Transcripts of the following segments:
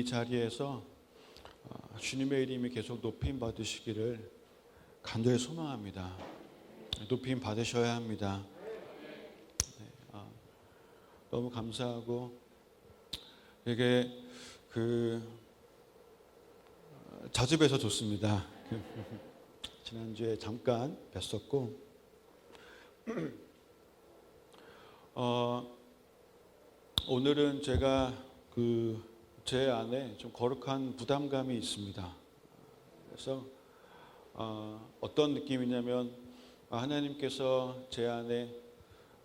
이 자리에서 주님의 이름이 계속 높임 받으시기를 간절히 소망합니다. 높임 받으셔야 합니다. 너무 감사하고 되게 자주 뵈서 좋습니다. 지난주에 잠깐 뵀었고 오늘은 제가 제 안에 좀 거룩한 부담감이 있습니다. 그래서 어떤 느낌이냐면 하나님께서 제 안에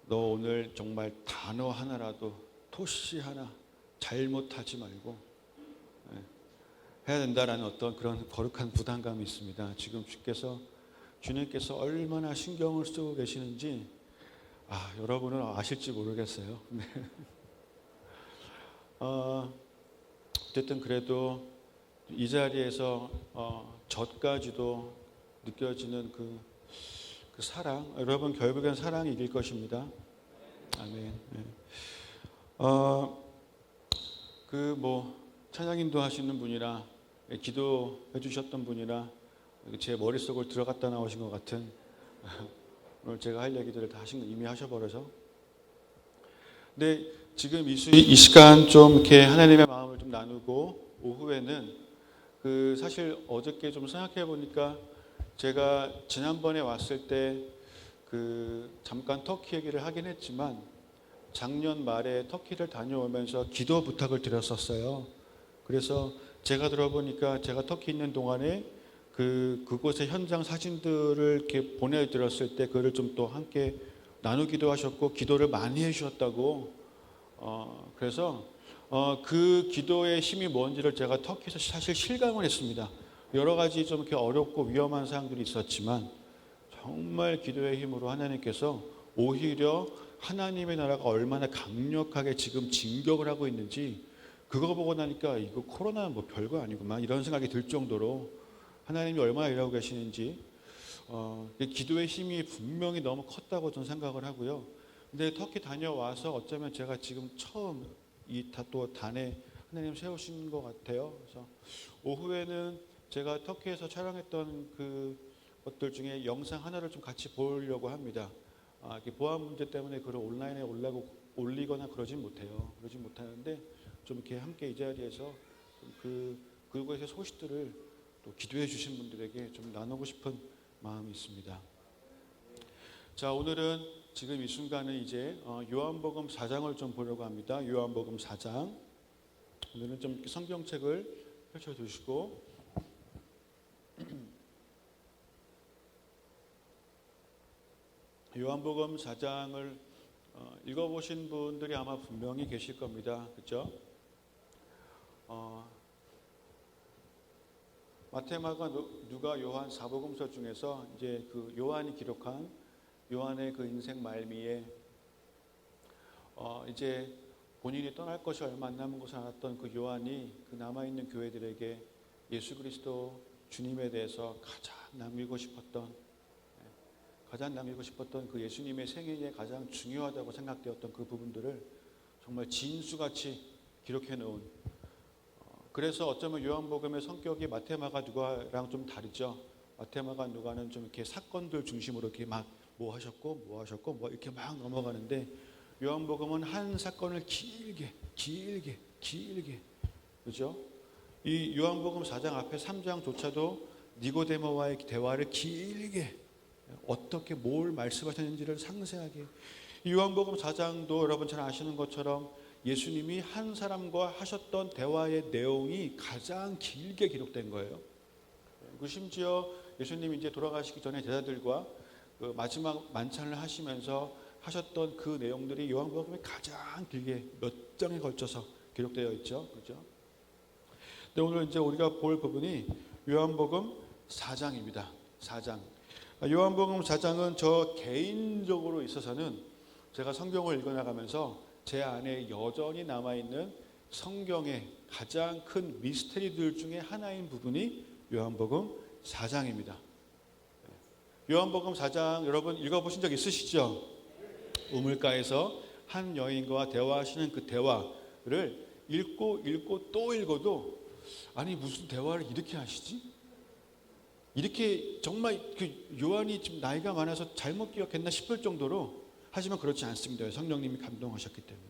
너 오늘 정말 단어 하나라도 토시 하나 잘못하지 말고 해야 된다라는 어떤 그런 거룩한 부담감이 있습니다. 지금 주님께서 얼마나 신경을 쓰고 계시는지 여러분은 아실지 모르겠어요. 네. 어쨌든 그래도 이 자리에서 저까지도 느껴지는 그 사랑, 여러분 결국엔 사랑이 이길 것입니다. 아멘. 네. 찬양인도 하시는 분이라 기도해 주셨던 분이라 제 머릿속을 들어갔다 나오신 것 같은 오늘 제가 할 얘기들을 다 이미 하셔버려서. 근데 지금 이 시간 좀 이렇게 하나님의 마음을 좀 나누고 오후에는 사실 어저께 좀 생각해 보니까 제가 지난번에 왔을 때 잠깐 터키 얘기를 하긴 했지만 작년 말에 터키를 다녀오면서 기도 부탁을 드렸었어요. 그래서 제가 들어보니까 제가 터키 있는 동안에 그곳의 현장 사진들을 이렇게 보내드렸을 때 그를 좀 또 함께 나누기도 하셨고 기도를 많이 해주셨다고. 그래서 그 기도의 힘이 뭔지를 제가 터키에서 사실 실감을 했습니다. 여러 가지 좀 이렇게 어렵고 위험한 사항들이 있었지만 정말 기도의 힘으로 하나님께서 오히려 하나님의 나라가 얼마나 강력하게 지금 진격을 하고 있는지 그거 보고 나니까 이거 코로나는 뭐 별거 아니구만 이런 생각이 들 정도로 하나님이 얼마나 일하고 계시는지 기도의 힘이 분명히 너무 컸다고 저는 생각을 하고요. 근데 터키 다녀와서 어쩌면 제가 지금 처음 또 단에 하나님 세우신 것 같아요. 그래서 오후에는 제가 터키에서 촬영했던 것들 중에 영상 하나를 좀 같이 보려고 합니다. 보안 문제 때문에 그걸 온라인에 올리거나 그러진 못하는데 좀 이렇게 함께 이 자리에서 그곳의 소식들을 또 기도해 주신 분들에게 좀 나누고 싶은 마음이 있습니다. 자, 오늘은 지금 이 순간은 이제 요한복음 4장을 좀 보려고 합니다. 요한복음 4장. 오늘은 좀 성경책을 펼쳐주시고 요한복음 4장을 읽어보신 분들이 아마 분명히 계실 겁니다. 그렇죠? 마태, 마가, 누가, 요한 사복음서 중에서 이제 요한이 기록한 요한의 인생 말미에 이제 본인이 떠날 것이 얼마 안 남은 것을 알았던 요한이 남아있는 교회들에게 예수 그리스도 주님에 대해서 가장 남기고 싶었던 예수님의 생애에 가장 중요하다고 생각되었던 그 부분들을 정말 진수같이 기록해 놓은. 그래서 어쩌면 요한복음의 성격이 마태, 마가, 누가랑 좀 다르죠. 마태, 마가, 누가는 좀 이렇게 사건들 중심으로 이렇게 막 뭐 하셨고 이렇게 막 넘어가는데 요한복음은 한 사건을 길게 그렇죠? 이 요한복음 4장 앞에 3장조차도 니고데모와의 대화를 길게 어떻게 뭘 말씀하셨는지를 상세하게. 이 요한복음 4장도 여러분 잘 아시는 것처럼 예수님이 한 사람과 하셨던 대화의 내용이 가장 길게 기록된 거예요. 심지어 예수님이 이제 돌아가시기 전에 제자들과 마지막 만찬을 하시면서 하셨던 그 내용들이 요한복음에 가장 길게 몇 장에 걸쳐서 기록되어 있죠. 그렇죠? 근데 오늘 이제 우리가 볼 부분이 요한복음 4장입니다. 4장. 요한복음 4장은 저 개인적으로 있어서는 제가 성경을 읽어나가면서 제 안에 여전히 남아있는 성경의 가장 큰 미스터리들 중에 하나인 부분이 요한복음 4장입니다. 요한복음 4장 여러분 읽어보신 적 있으시죠? 우물가에서 한 여인과 대화하시는 그 대화를 읽고 또 읽어도 아니 무슨 대화를 이렇게 하시지? 이렇게 정말 그 요한이 지금 나이가 많아서 잘못 기억했나 싶을 정도로, 하지만 그렇지 않습니다. 성령님이 감동하셨기 때문에.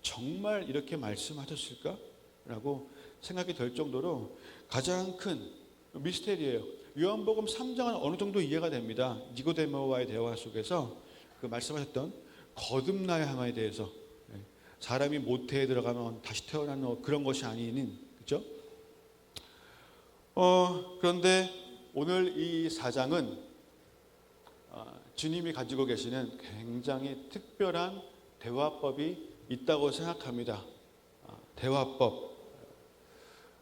정말 이렇게 말씀하셨을까? 라고 생각이 될 정도로 가장 큰 미스테리예요. 요한복음 3장은 어느 정도 이해가 됩니다. 니고데모와의 대화 속에서 그 말씀하셨던 거듭나야 함에 대해서, 사람이 모태에 들어가면 다시 태어나는 그런 것이 아닌, 그렇죠? 그런데 오늘 이 4장은 주님이 가지고 계시는 굉장히 특별한 대화법이 있다고 생각합니다. 대화법.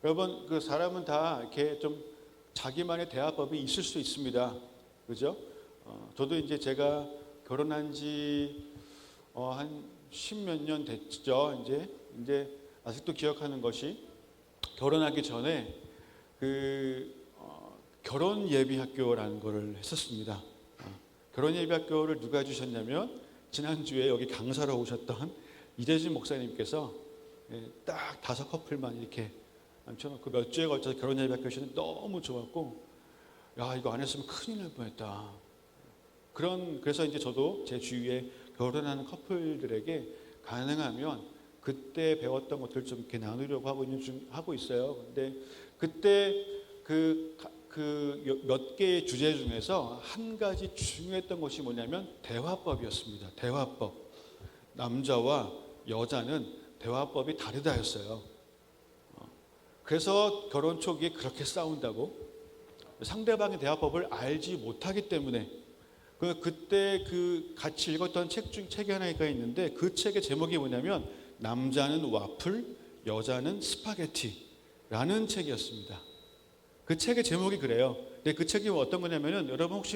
여러분, 그 사람은 다 이렇게 좀 자기만의 대화법이 있을 수 있습니다. 그죠? 저도 이제 제가 결혼한 지 한 10몇 년 됐죠. 이제 아직도 기억하는 것이, 결혼하기 전에 결혼 예비 학교라는 거를 했었습니다. 결혼 예비 학교를 누가 해주셨냐면, 지난주에 여기 강사로 오셨던 이재진 목사님께서 딱 5커플만 이렇게 앉혀놓고 몇 주에 걸쳐서 결혼 예비 학교 하시는데 너무 좋았고, 야, 이거 안 했으면 큰일 날 뻔했다. 그래서 이제 저도 제 주위에 결혼하는 커플들에게 가능하면 그때 배웠던 것들 좀 이렇게 나누려고 하고 있어요. 근데 그때 몇 개의 주제 중에서 한 가지 중요했던 것이 뭐냐면 대화법이었습니다. 대화법. 남자와 여자는 대화법이 다르다였어요. 그래서 결혼 초기에 그렇게 싸운다고, 상대방의 대화법을 알지 못하기 때문에. 그때 같이 읽었던 책이 하나가 있는데, 그 책의 제목이 뭐냐면 남자는 와플, 여자는 스파게티라는 책이었습니다. 그 책의 제목이 그래요. 근데 그 책이 어떤 거냐면은, 여러분 혹시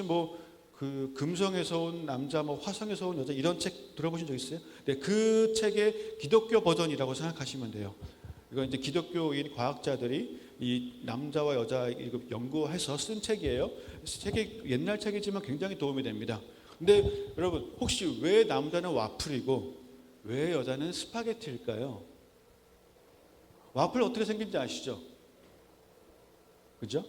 그 금성에서 온 남자, 화성에서 온 여자, 이런 책 들어보신 적 있어요? 네, 그 책의 기독교 버전이라고 생각하시면 돼요. 이건 이제 기독교인 과학자들이 이 남자와 여자 연구해서 쓴 책이에요. 책이 옛날 책이지만 굉장히 도움이 됩니다. 근데 여러분, 혹시 왜 남자는 와플이고 왜 여자는 스파게티일까요? 와플 어떻게 생긴지 아시죠? 그죠?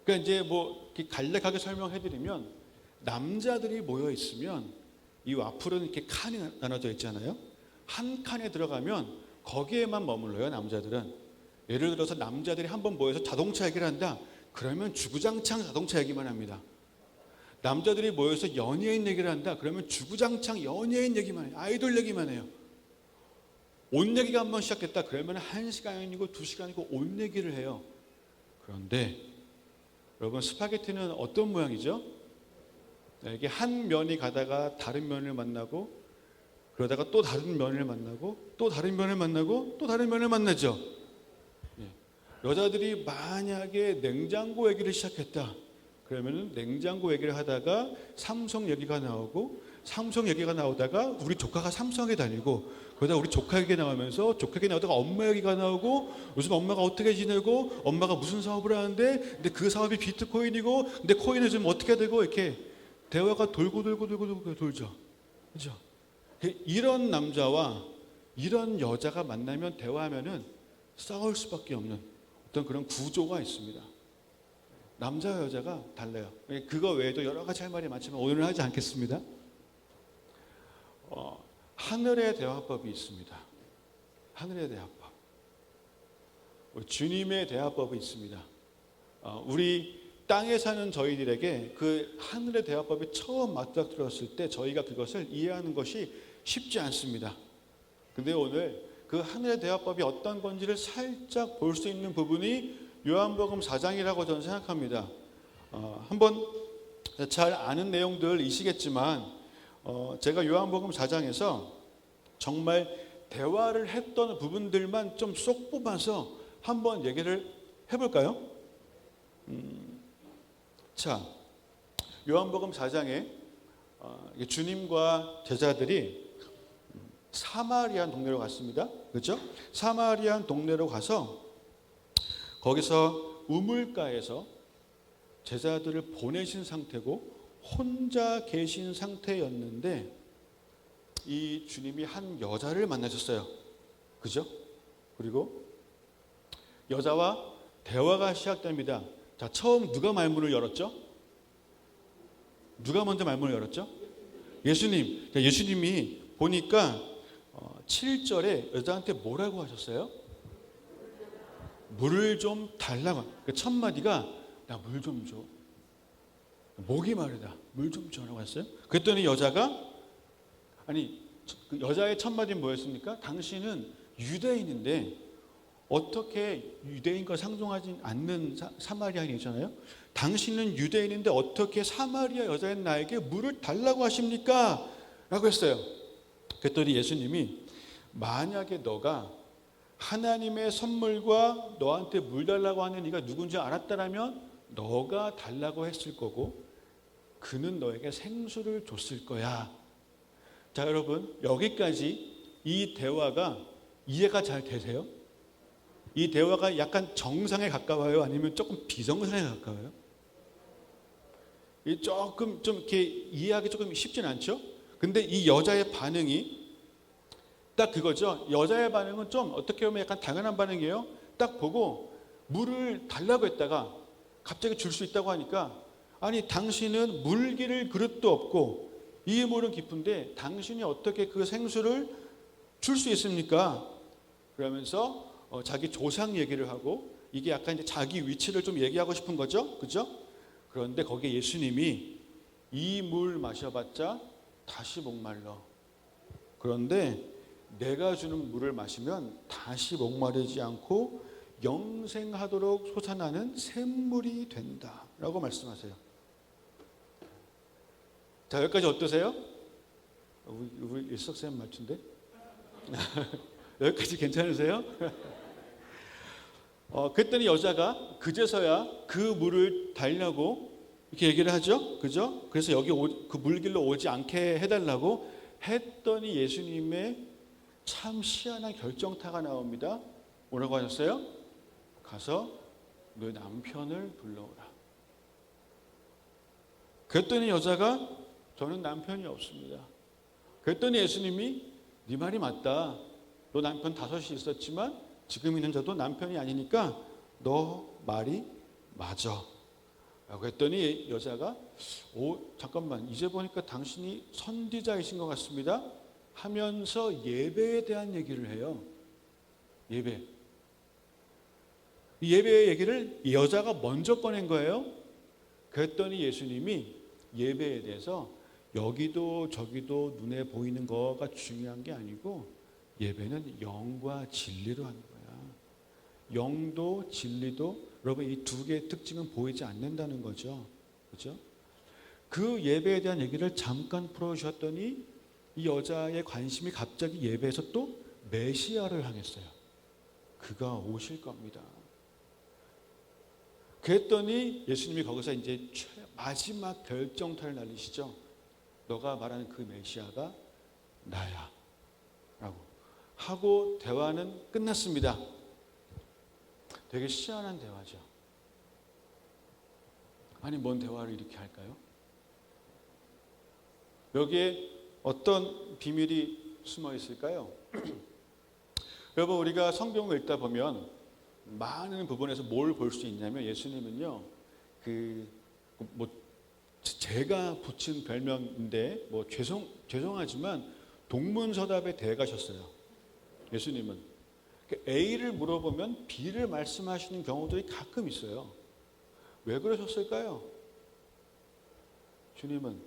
그러니까 이제 간략하게 설명해드리면, 남자들이 모여 있으면 이 와플은 이렇게 칸이 나눠져 있잖아요. 한 칸에 들어가면 거기에만 머물러요, 남자들은. 예를 들어서 남자들이 한번 모여서 자동차 얘기를 한다. 그러면 주구장창 자동차 얘기만 합니다. 남자들이 모여서 연예인 얘기를 한다. 그러면 주구장창 연예인 얘기만 해요. 아이돌 얘기만 해요. 옷 얘기가 한번 시작됐다. 그러면 1시간이고 2시간이고 옷 얘기를 해요. 그런데 여러분, 스파게티는 어떤 모양이죠? 이게 한 면이 가다가 다른 면을 만나고, 그러다가 또 다른 면을 만나고, 또 다른 면을 만나고, 또 다른 면을 만나죠. 여자들이 만약에 냉장고 얘기를 시작했다. 그러면은 냉장고 얘기를 하다가 삼성 얘기가 나오고, 삼성 얘기가 나오다가 우리 조카가 삼성에 다니고, 그러다 우리 조카 얘기 나오면서 조카 얘기 나오다가 엄마 얘기가 나오고, 요즘 엄마가 어떻게 지내고, 엄마가 무슨 사업을 하는데, 근데 그 사업이 비트코인이고, 근데 코인은 좀 어떻게 되고, 이렇게 대화가 돌고 돌죠. 그죠? 이런 남자와 이런 여자가 만나면, 대화하면은 싸울 수밖에 없는 어떤 그런 구조가 있습니다. 남자와 여자가 달라요. 그거 외에도 여러 가지 할 말이 많지만 오늘은 하지 않겠습니다. 하늘의 대화법이 있습니다. 하늘의 대화법. 주님의 대화법이 있습니다. 우리 땅에 사는 저희들에게 그 하늘의 대화법이 처음 맞닥뜨렸을 때 저희가 그것을 이해하는 것이 쉽지 않습니다. 근데 오늘 그 하늘의 대화법이 어떤 건지를 살짝 볼 수 있는 부분이 요한복음 4장이라고 저는 생각합니다. 한번 잘 아는 내용들이시겠지만, 제가 요한복음 4장에서 정말 대화를 했던 부분들만 좀 쏙 뽑아서 한번 얘기를 해볼까요? 자, 요한복음 4장에 주님과 제자들이 사마리안 동네로 갔습니다. 그렇죠? 사마리안 동네로 가서 거기서 우물가에서 제자들을 보내신 상태고 혼자 계신 상태였는데, 이 주님이 한 여자를 만나셨어요. 그죠? 그리고 여자와 대화가 시작됩니다. 자, 처음 누가 말문을 열었죠? 누가 먼저 말문을 열었죠? 예수님. 예수님이 보니까 7절에 여자한테 뭐라고 하셨어요? 물을 좀 달라고. 첫 마디가 나 물 좀 줘. 목이 마르다. 물 좀 줘라고 했어요. 그랬더니 여자가 그 여자의 첫 마디는 뭐였습니까? 당신은 유대인인데 어떻게 유대인과 상종하지 않는 사마리아인이잖아요. 당신은 유대인인데 어떻게 사마리아 여자인 나에게 물을 달라고 하십니까? 라고 했어요. 그랬더니 예수님이 만약에 너가 하나님의 선물과 너한테 물 달라고 하는 이가 누군지 알았다라면 너가 달라고 했을 거고 그는 너에게 생수를 줬을 거야. 자, 여러분, 여기까지 이 대화가 이해가 잘 되세요? 이 대화가 약간 정상에 가까워요? 아니면 조금 비정상에 가까워요? 조금 좀 이렇게 이해하기 조금 쉽진 않죠? 근데 이 여자의 반응이 딱 그거죠. 여자의 반응은 좀 어떻게 보면 약간 당연한 반응이에요. 딱 보고 물을 달라고 했다가 갑자기 줄 수 있다고 하니까 아니 당신은 물기를 그릇도 없고 이 물은 깊은데 당신이 어떻게 그 생수를 줄 수 있습니까? 그러면서 자기 조상 얘기를 하고 이게 약간 이제 자기 위치를 좀 얘기하고 싶은 거죠. 그죠? 그런데 거기에 예수님이 이 물 마셔봤자 다시 목말라. 그런데 내가 주는 물을 마시면 다시 목마르지 않고 영생하도록 솟아나는 샘물이 된다 라고 말씀하세요. 자, 여기까지 어떠세요? 우리 일석쌤 말투인데? 여기까지 괜찮으세요? 그랬더니 여자가 그제서야 그 물을 달라고 이렇게 얘기를 하죠. 그죠? 그래서 여기 그 물길로 오지 않게 해달라고 했더니 예수님의 참 희한한 결정타가 나옵니다. 뭐라고 하셨어요? 가서 너의 남편을 불러오라. 그랬더니 여자가 저는 남편이 없습니다. 그랬더니 예수님이 네 말이 맞다. 너 남편 5이 있었지만 지금 있는 저도 남편이 아니니까 너 말이 맞아. 라고 했더니 여자가 잠깐만 이제 보니까 당신이 선지자이신 것 같습니다 하면서 예배에 대한 얘기를 해요. 예배. 이 예배의 얘기를 여자가 먼저 꺼낸 거예요. 그랬더니 예수님이 예배에 대해서 여기도 저기도 눈에 보이는 거가 중요한 게 아니고 예배는 영과 진리로 하는 거야. 영도 진리도 여러분 이 두 개의 특징은 보이지 않는다는 거죠. 그렇죠? 그 예배에 대한 얘기를 잠깐 풀어주셨더니 이 여자의 관심이 갑자기 예배에서 또 메시아를 향했어요. 그가 오실 겁니다. 그랬더니 예수님이 거기서 이제 마지막 결정타를 날리시죠. 너가 말하는 그 메시아가 나야 라고 하고 대화는 끝났습니다. 되게 희한한 대화죠. 아니 뭔 대화를 이렇게 할까요? 여기에 어떤 비밀이 숨어 있을까요? 여러분 우리가 성경을 읽다 보면 많은 부분에서 뭘 볼 수 있냐면 예수님은요 제가 붙인 별명인데 죄송하지만 동문서답의 대가셨어요. 예수님은 A를 물어보면 B를 말씀하시는 경우들이 가끔 있어요. 왜 그러셨을까요? 주님은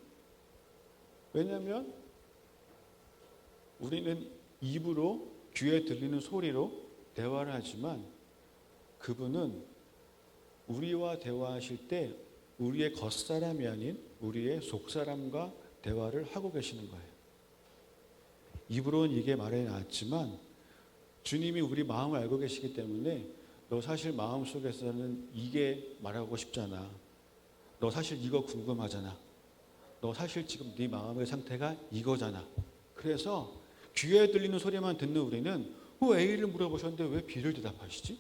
왜냐하면 우리는 입으로 귀에 들리는 소리로 대화를 하지만 그분은 우리와 대화하실 때 우리의 겉사람이 아닌 우리의 속사람과 대화를 하고 계시는 거예요. 입으로는 이게 말해 놨지만 주님이 우리 마음을 알고 계시기 때문에 너 사실 마음속에서는 이게 말하고 싶잖아. 너 사실 이거 궁금하잖아. 너 사실 지금 네 마음의 상태가 이거잖아. 그래서 귀에 들리는 소리만 듣는 우리는 A를 물어보셨는데 왜 B를 대답하시지?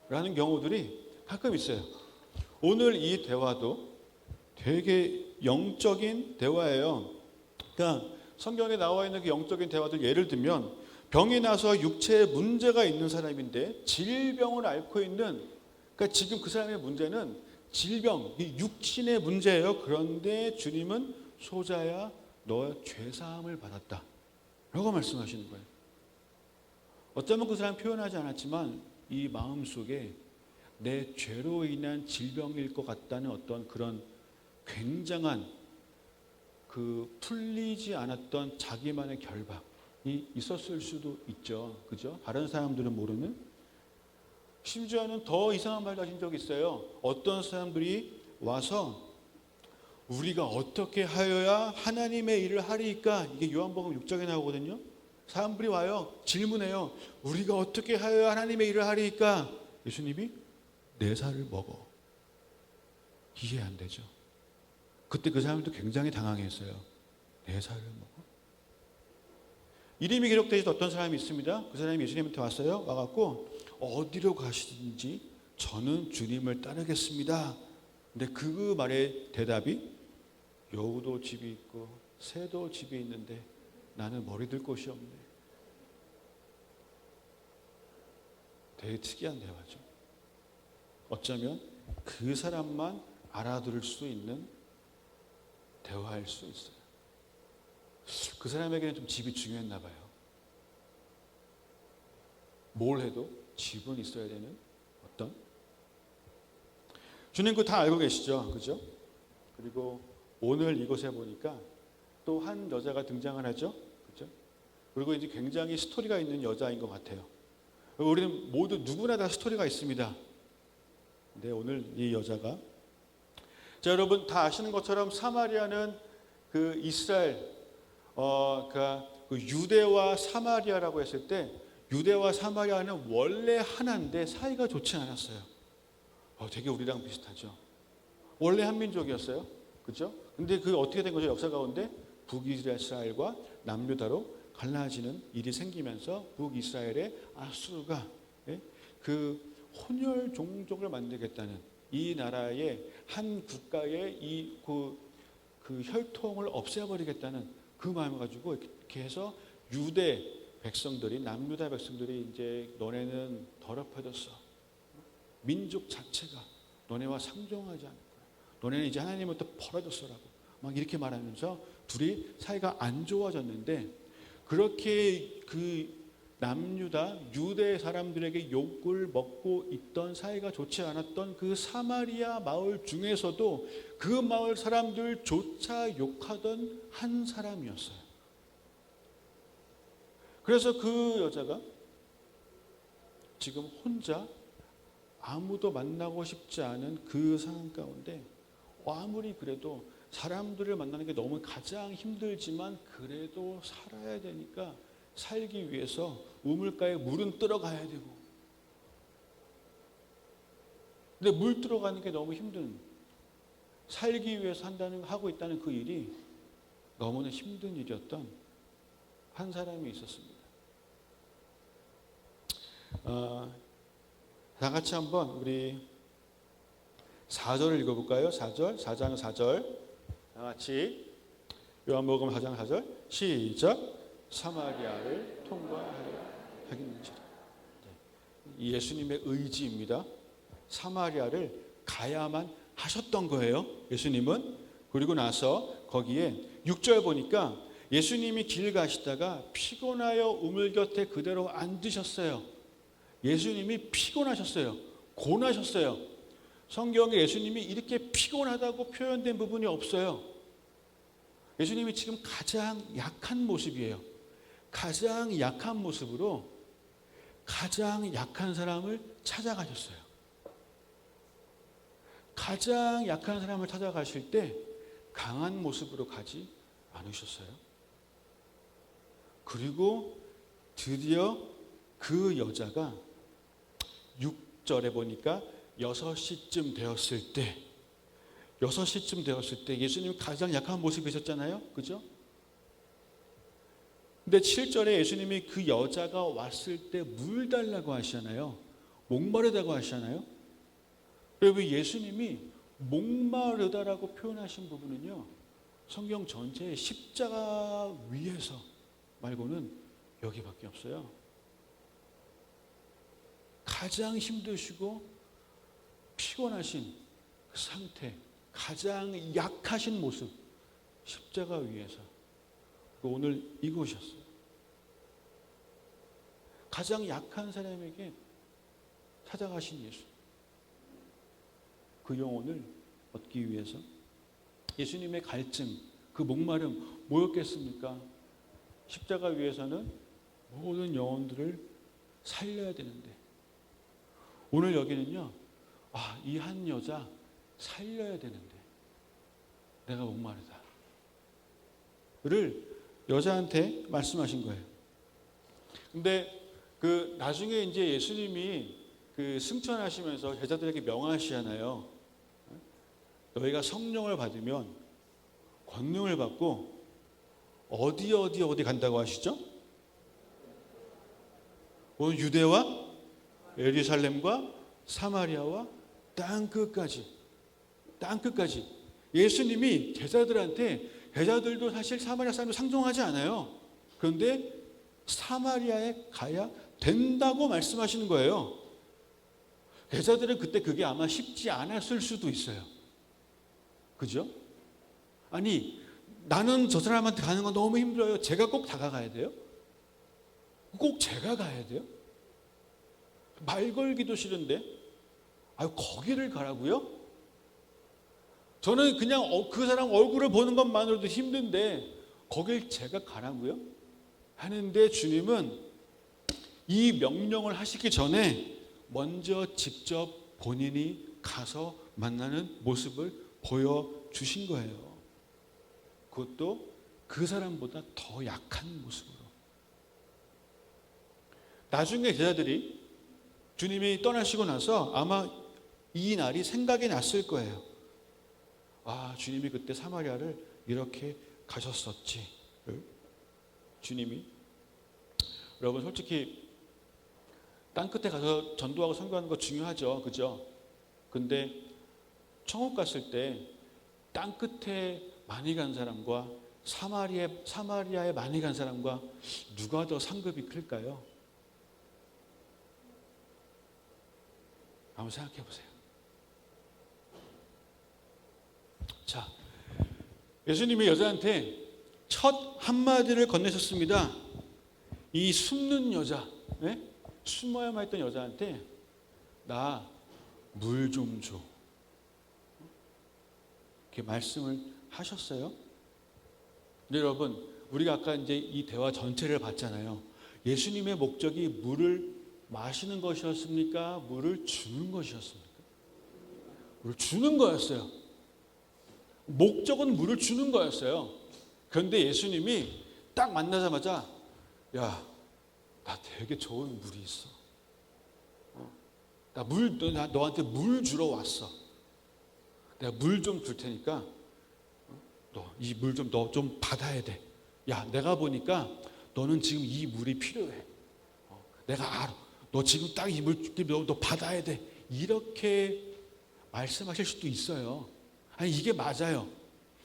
라는 경우들이 가끔 있어요. 오늘 이 대화도 되게 영적인 대화예요. 그러니까 성경에 나와 있는 그 영적인 대화들 예를 들면 병이 나서 육체에 문제가 있는 사람인데 질병을 앓고 있는, 그러니까 지금 그 사람의 문제는 질병, 이 육신의 문제예요. 그런데 주님은 소자야 너 죄사함을 받았다 라고 말씀하시는 거예요. 어쩌면 그 사람 표현하지 않았지만 이 마음속에 내 죄로 인한 질병일 것 같다는 어떤 그런 굉장한 그 풀리지 않았던 자기만의 결박이 있었을 수도 있죠. 그죠? 다른 사람들은 모르는. 심지어는 더 이상한 말도 하신 적이 있어요. 어떤 사람들이 와서 우리가 어떻게 하여야 하나님의 일을 하리이까? 이게 요한복음 6장에 나오거든요. 사람들이 와요. 질문해요. 우리가 어떻게 하여야 하나님의 일을 하리이까? 예수님이 내 살을 먹어. 이해 안 되죠. 그때 그 사람도 굉장히 당황했어요. 내 살을 먹어. 이름이 기록되지 어떤 사람이 있습니다. 그 사람이 예수님한테 왔어요. 와갖고 어디로 가시든지 저는 주님을 따르겠습니다. 근데 그 말의 대답이 여우도 집이 있고 새도 집이 있는데 나는 머리 들 곳이 없네. 되게 특이한 대화죠. 어쩌면 그 사람만 알아들을 수 있는 대화일 수 있어요. 그 사람에게는 좀 집이 중요했나 봐요. 뭘 해도 집은 있어야 되는 어떤. 주님 그거 다 알고 계시죠? 그죠? 그리고 오늘 이곳에 보니까 또 한 여자가 등장을 하죠. 그죠? 그리고 이제 굉장히 스토리가 있는 여자인 것 같아요. 우리는 모두 누구나 다 스토리가 있습니다. 근데 오늘 이 여자가, 자 여러분 다 아시는 것처럼 사마리아는 그 이스라엘, 그 유대와 사마리아라고 했을 때 유대와 사마리아는 원래 하나인데 사이가 좋지 않았어요. 되게 우리랑 비슷하죠. 원래 한 민족이었어요. 그렇죠? 근데 그 어떻게 된 거죠? 역사 가운데 북이스라엘과 남유다로 갈라지는 일이 생기면서 북이스라엘의 아수르가 그 혼혈 종족을 만들겠다는, 이 나라의 한 국가의 그 혈통을 없애버리겠다는 그 마음을 가지고 이렇게 해서 유대 백성들이, 남유다 백성들이 이제 너네는 더럽혀졌어. 민족 자체가 너네와 상종하지 않을 거야. 너네는 이제 하나님부터 벌어졌어라고 막 이렇게 말하면서 둘이 사이가 안 좋아졌는데, 그렇게 그 남유다 유대 사람들에게 욕을 먹고 있던 사이가 좋지 않았던 그 사마리아 마을 중에서도 그 마을 사람들조차 욕하던 한 사람이었어요. 그래서 그 여자가 지금 혼자 아무도 만나고 싶지 않은 그 상황 가운데 아무리 그래도 사람들을 만나는 게 너무 가장 힘들지만 그래도 살아야 되니까 살기 위해서 우물가에 물은 들어가야 되고, 근데 물 들어가는 게 너무 힘든, 살기 위해서 하고 있다는 그 일이 너무나 힘든 일이었던 한 사람이 있었습니다. 다 같이 한번 우리 4절을 읽어볼까요? 4장 4절 다 같이 요한복음 4장 4절 시작. 사마리아를 통과하여 하겠는지라. 예수님의 의지입니다. 사마리아를 가야만 하셨던 거예요, 예수님은. 그리고 나서 거기에 6절 보니까 예수님이 길 가시다가 피곤하여 우물 곁에 그대로 앉으셨어요. 예수님이 피곤하셨어요. 고나셨어요. 성경에 예수님이 이렇게 피곤하다고 표현된 부분이 없어요. 예수님이 지금 가장 약한 모습이에요. 가장 약한 모습으로 가장 약한 사람을 찾아가셨어요. 가장 약한 사람을 찾아가실 때 강한 모습으로 가지 않으셨어요. 그리고 드디어 그 여자가 6절에 보니까 6시쯤 되었을 때 예수님이 가장 약한 모습이셨잖아요. 그죠? 근데 7절에 예수님이 그 여자가 왔을 때 물 달라고 하시잖아요. 목마르다고 하시잖아요. 여러분, 예수님이 목마르다라고 표현하신 부분은요, 성경 전체의 십자가 위에서 말고는 여기밖에 없어요. 가장 힘드시고 피곤하신 그 상태, 가장 약하신 모습, 십자가 위에서 오늘 이곳이었어요. 가장 약한 사람에게 찾아가신 예수, 그 영혼을 얻기 위해서 예수님의 갈증, 그 목마름 뭐였겠습니까? 십자가 위에서는 모든 영혼들을 살려야 되는데, 오늘 여기는요, 이 한 여자 살려야 되는데 내가 목마르다 를 여자한테 말씀하신 거예요. 근데 그 나중에 이제 예수님이 그 승천하시면서 제자들에게 명하시잖아요. 너희가 성령을 받으면 권능을 받고 어디 간다고 하시죠? 오늘 유대와 예루살렘과 사마리아와 땅끝까지 예수님이 제자들도 사실 사마리아 사람도 상종하지 않아요. 그런데 사마리아에 가야 된다고 말씀하시는 거예요. 제자들은 그때 그게 아마 쉽지 않았을 수도 있어요. 그죠? 아니, 나는 저 사람한테 가는 건 너무 힘들어요. 제가 꼭 다가가야 돼요? 꼭 제가 가야 돼요? 말 걸기도 싫은데 거기를 가라고요? 저는 그냥 그 사람 얼굴을 보는 것만으로도 힘든데 거길 제가 가라고요? 하는데 주님은 이 명령을 하시기 전에 먼저 직접 본인이 가서 만나는 모습을 보여주신 거예요. 그것도 그 사람보다 더 약한 모습으로. 나중에 제자들이 주님이 떠나시고 나서 아마 이 날이 생각이 났을 거예요. 주님이 그때 사마리아를 이렇게 가셨었지. 주님이, 여러분 솔직히 땅끝에 가서 전도하고 선교하는 거 중요하죠. 그죠? 근데 천국 갔을 때 땅끝에 많이 간 사람과 사마리아에 많이 간 사람과 누가 더 상급이 클까요? 한번 생각해 보세요. 자, 예수님이 여자한테 첫 한마디를 건네셨습니다. 이 숨는 여자, 숨어야만 했던 여자한테 나 물 좀 줘. 이렇게 말씀을 하셨어요. 근데 여러분, 우리가 아까 이제 이 대화 전체를 봤잖아요. 예수님의 목적이 물을 마시는 것이었습니까? 물을 주는 것이었습니까? 물을 주는 거였어요. 목적은 물을 주는 거였어요. 그런데 예수님이 딱 만나자마자 야, 나 되게 좋은 물이 있어. 나 너한테 물 주러 왔어. 내가 물 좀 줄 테니까 너 이 물 좀 너 좀 받아야 돼. 야, 내가 보니까 너는 지금 이 물이 필요해. 내가 알아. 너 지금 딱 이 물 너 받아야 돼. 이렇게 말씀하실 수도 있어요. 아니, 이게 맞아요.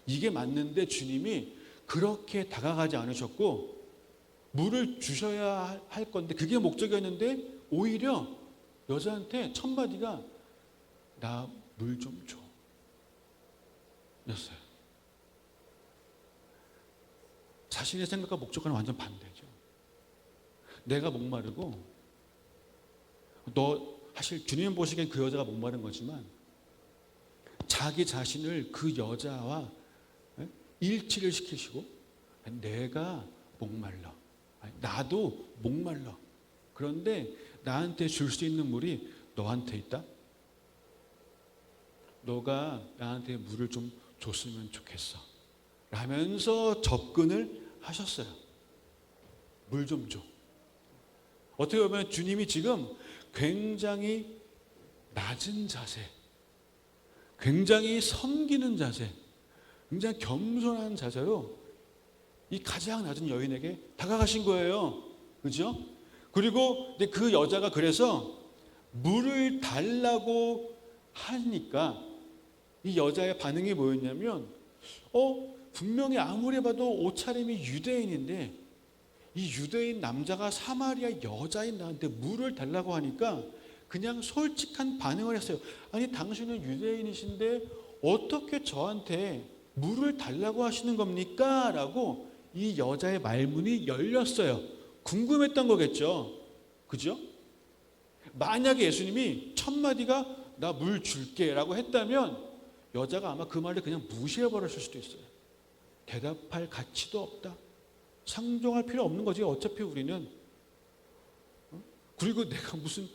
이게 맞는데 주님이 그렇게 다가가지 않으셨고 물을 주셔야 할 건데 그게 목적이었는데 오히려 여자한테 첫 마디가 나 물 좀 줘 였어요. 자신의 생각과 목적과는 완전 반대죠. 내가 목마르고 사실 주님 보시기엔 그 여자가 목마른 거지만 자기 자신을 그 여자와 일치를 시키시고 내가 목말라. 나도 목말라. 그런데 나한테 줄 수 있는 물이 너한테 있다. 너가 나한테 물을 좀 줬으면 좋겠어. 라면서 접근을 하셨어요. 물 좀 줘. 어떻게 보면 주님이 지금 굉장히 낮은 자세, 굉장히 섬기는 자세, 굉장히 겸손한 자세로 이 가장 낮은 여인에게 다가가신 거예요. 그죠? 그리고 그 여자가 그래서 물을 달라고 하니까 이 여자의 반응이 뭐였냐면 분명히 아무리 봐도 옷차림이 유대인인데 이 유대인 남자가 사마리아 여자인 나한테 물을 달라고 하니까 그냥 솔직한 반응을 했어요. 아니 당신은 유대인이신데 어떻게 저한테 물을 달라고 하시는 겁니까? 라고 이 여자의 말문이 열렸어요. 궁금했던 거겠죠. 그죠? 만약에 예수님이 첫 마디가 나 물 줄게 라고 했다면 여자가 아마 그 말을 그냥 무시해버렸을 수도 있어요. 대답할 가치도 없다. 상종할 필요 없는 거지. 어차피 우리는. 그리고 내가 무슨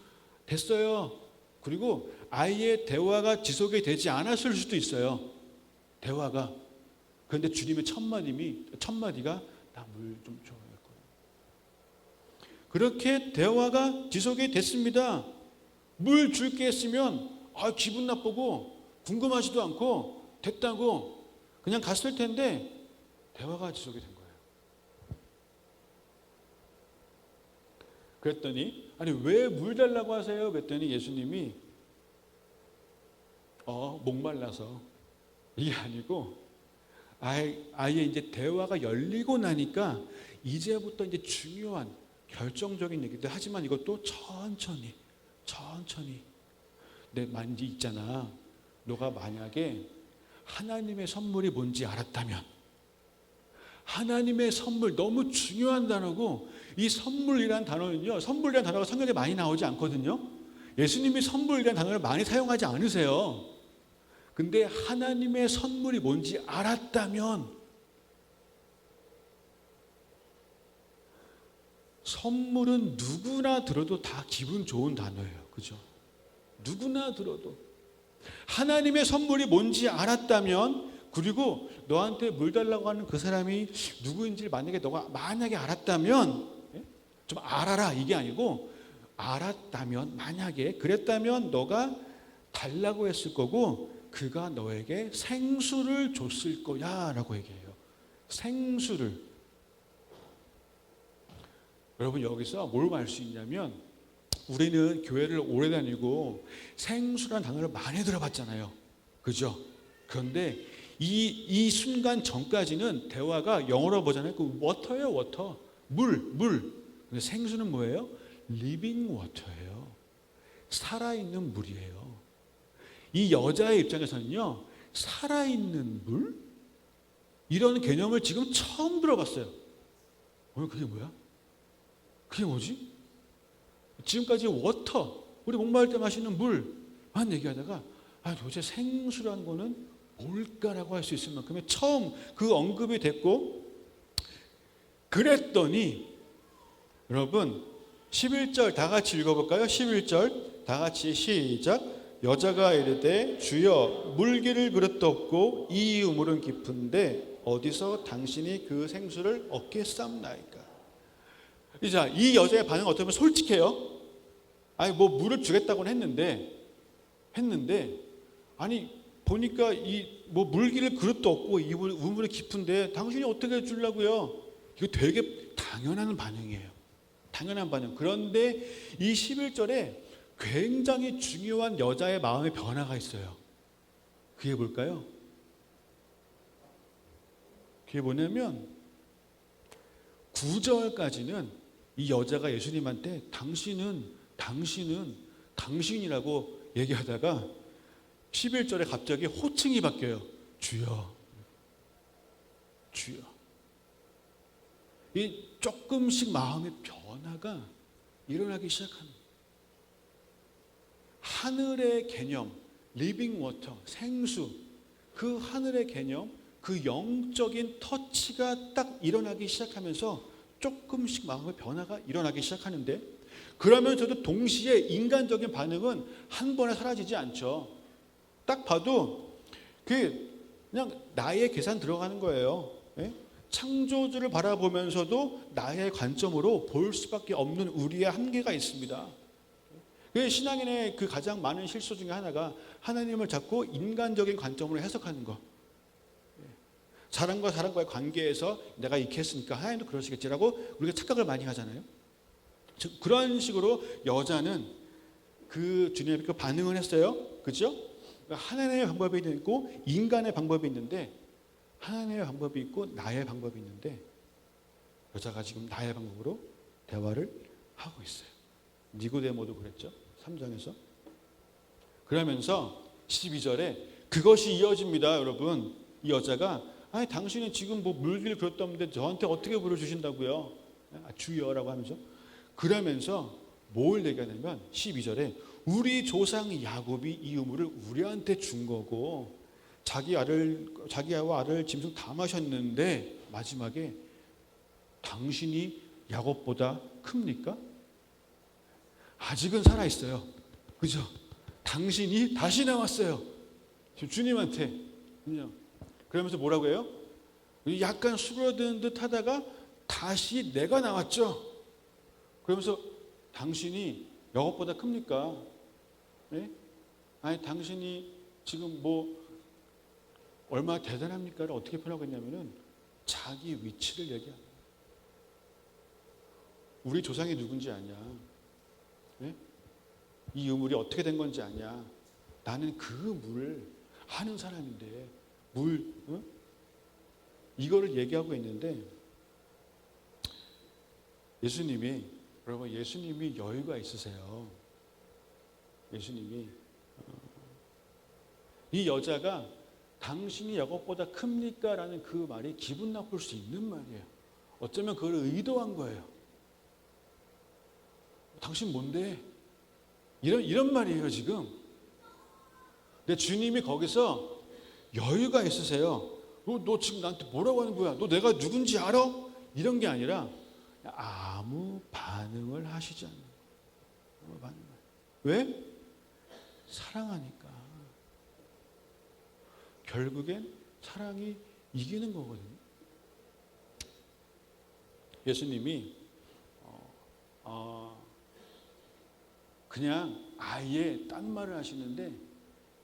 됐어요. 그리고 아예 대화가 지속이 되지 않았을 수도 있어요. 대화가. 그런데 주님의 첫 마디가 나 물 좀 줘. 그렇게 대화가 지속이 됐습니다. 물 줄게 했으면 기분 나쁘고 궁금하지도 않고 됐다고 그냥 갔을 텐데 대화가 지속이 된 거예요. 그랬더니 아니 왜 물 달라고 하세요? 그랬더니 예수님이 목말라서 이게 아니고 아예 이제 대화가 열리고 나니까 이제부터 이제 중요한 결정적인 얘기들 하지만 이것도 천천히 내 만지 있잖아. 너가 만약에 하나님의 선물이 뭔지 알았다면 하나님의 선물 너무 중요한 단어고 이 선물이란 단어는요. 선물이란 단어가 성경에 많이 나오지 않거든요. 예수님이 선물이란 단어를 많이 사용하지 않으세요. 근데 하나님의 선물이 뭔지 알았다면 선물은 누구나 들어도 다 기분 좋은 단어예요. 그죠? 누구나 들어도. 하나님의 선물이 뭔지 알았다면 그리고 너한테 물 달라고 하는 그 사람이 누구인지를 너가 만약에 알았다면 좀 알아라 이게 아니고 알았다면 만약에 그랬다면 너가 달라고 했을 거고 그가 너에게 생수를 줬을 거야 라고 얘기해요. 생수를. 여러분 여기서 뭘 알 수 있냐면 우리는 교회를 오래 다니고 생수라는 단어를 많이 들어봤잖아요. 그죠? 그런데 이 순간 전까지는 대화가 영어로 보잖아요. 그 워터예요, 워터. 물. 근데 생수는 뭐예요? 리빙 워터예요. 살아있는 물이에요. 이 여자의 입장에서는요. 살아있는 물? 이런 개념을 지금 처음 들어봤어요. 그게 뭐야? 그게 뭐지? 지금까지 워터, 우리 목마를 때 마시는 물만 얘기하다가 도대체 생수라는 거는 뭘까라고 할 수 있을 만큼의 처음 그 언급이 됐고 그랬더니 여러분 11절 다 같이 읽어볼까요? 11절 다 같이 시작. 여자가 이르되 주여 물기를 그릇도 없고 이 우물은 깊은데 어디서 당신이 그 생수를 얻겠사옵나이까. 자, 이 여자의 반응은 어떻게 보면 솔직해요. 뭐 물을 주겠다고는 했는데 아니 보니까 뭐 물기를 그릇도 없고 이 우물이 깊은데 당신이 어떻게 주려고요? 이거 되게 당연한 반응이에요. 당연한 반응. 그런데 이 11절에 굉장히 중요한 여자의 마음의 변화가 있어요. 그게 뭘까요? 그게 뭐냐면 9절까지는 이 여자가 예수님한테 당신이라고 얘기하다가 11절에 갑자기 호칭이 바뀌어요. 주여. 이 조금씩 마음의 변화가 일어나기 시작합니다. 하늘의 개념, 리빙 워터, 생수, 그 하늘의 개념, 그 영적인 터치가 딱 일어나기 시작하면서 조금씩 마음의 변화가 일어나기 시작하는데 그러면서도 동시에 인간적인 반응은 한 번에 사라지지 않죠. 딱 봐도 그냥 나의 계산 들어가는 거예요. 창조주를 바라보면서도 나의 관점으로 볼 수밖에 없는 우리의 한계가 있습니다. 신앙인의 그 가장 많은 실수 중에 하나가 하나님을 자꾸 인간적인 관점으로 해석하는 거. 사람과 사람과의 관계에서 내가 이렇게 했으니까 하나님도 그러시겠지라고 우리가 착각을 많이 하잖아요. 즉 그런 식으로 여자는 그 주님의 그 반응을 했어요. 그죠? 하나님의 방법이 있고 인간의 방법이 있는데 하나님의 방법이 있고 나의 방법이 있는데 여자가 지금 나의 방법으로 대화를 하고 있어요. 니고데모도 그랬죠. 3장에서. 그러면서 12절에 그것이 이어집니다. 여러분, 이 여자가 아니 당신이 지금 뭐 물길 그렇다는데 저한테 어떻게 물어주신다고요? 주여라고 하면서 그러면서 뭘 얘기하냐면 12절에 우리 조상 야곱이 이 우물을 우리한테 준 거고 자기와 아를 짐승 다 마셨는데 마지막에 당신이 야곱보다 큽니까? 아직은 살아있어요. 그죠? 당신이 다시 나왔어요. 주님한테. 그러면서 뭐라고 해요? 약간 수그러드는 듯 하다가 다시 내가 나왔죠. 그러면서 당신이 야곱보다 큽니까? 네? 아니 당신이 지금 뭐 얼마나 대단합니까를 어떻게 표현하겠냐면은 자기 위치를 얘기합니다. 우리 조상이 누군지 아냐? 네? 이 우물이 어떻게 된 건지 아냐? 나는 그 물을 하는 사람인데 이거를 얘기하고 있는데 여러분 예수님이 여유가 있으세요. 예수님이 이 여자가 당신이 야곱보다 큽니까? 라는 그 말이 기분 나쁠 수 있는 말이에요. 어쩌면 그걸 의도한 거예요. 당신 뭔데? 이런 말이에요 지금. 근데 주님이 거기서 여유가 있으세요. 너 지금 나한테 뭐라고 하는 거야? 너 내가 누군지 알아? 이런 게 아니라 아무 반응을 하시지 않는 거예요. 왜? 사랑하니까. 결국엔 사랑이 이기는 거거든요. 예수님이 그냥 아예 딴 말을 하시는데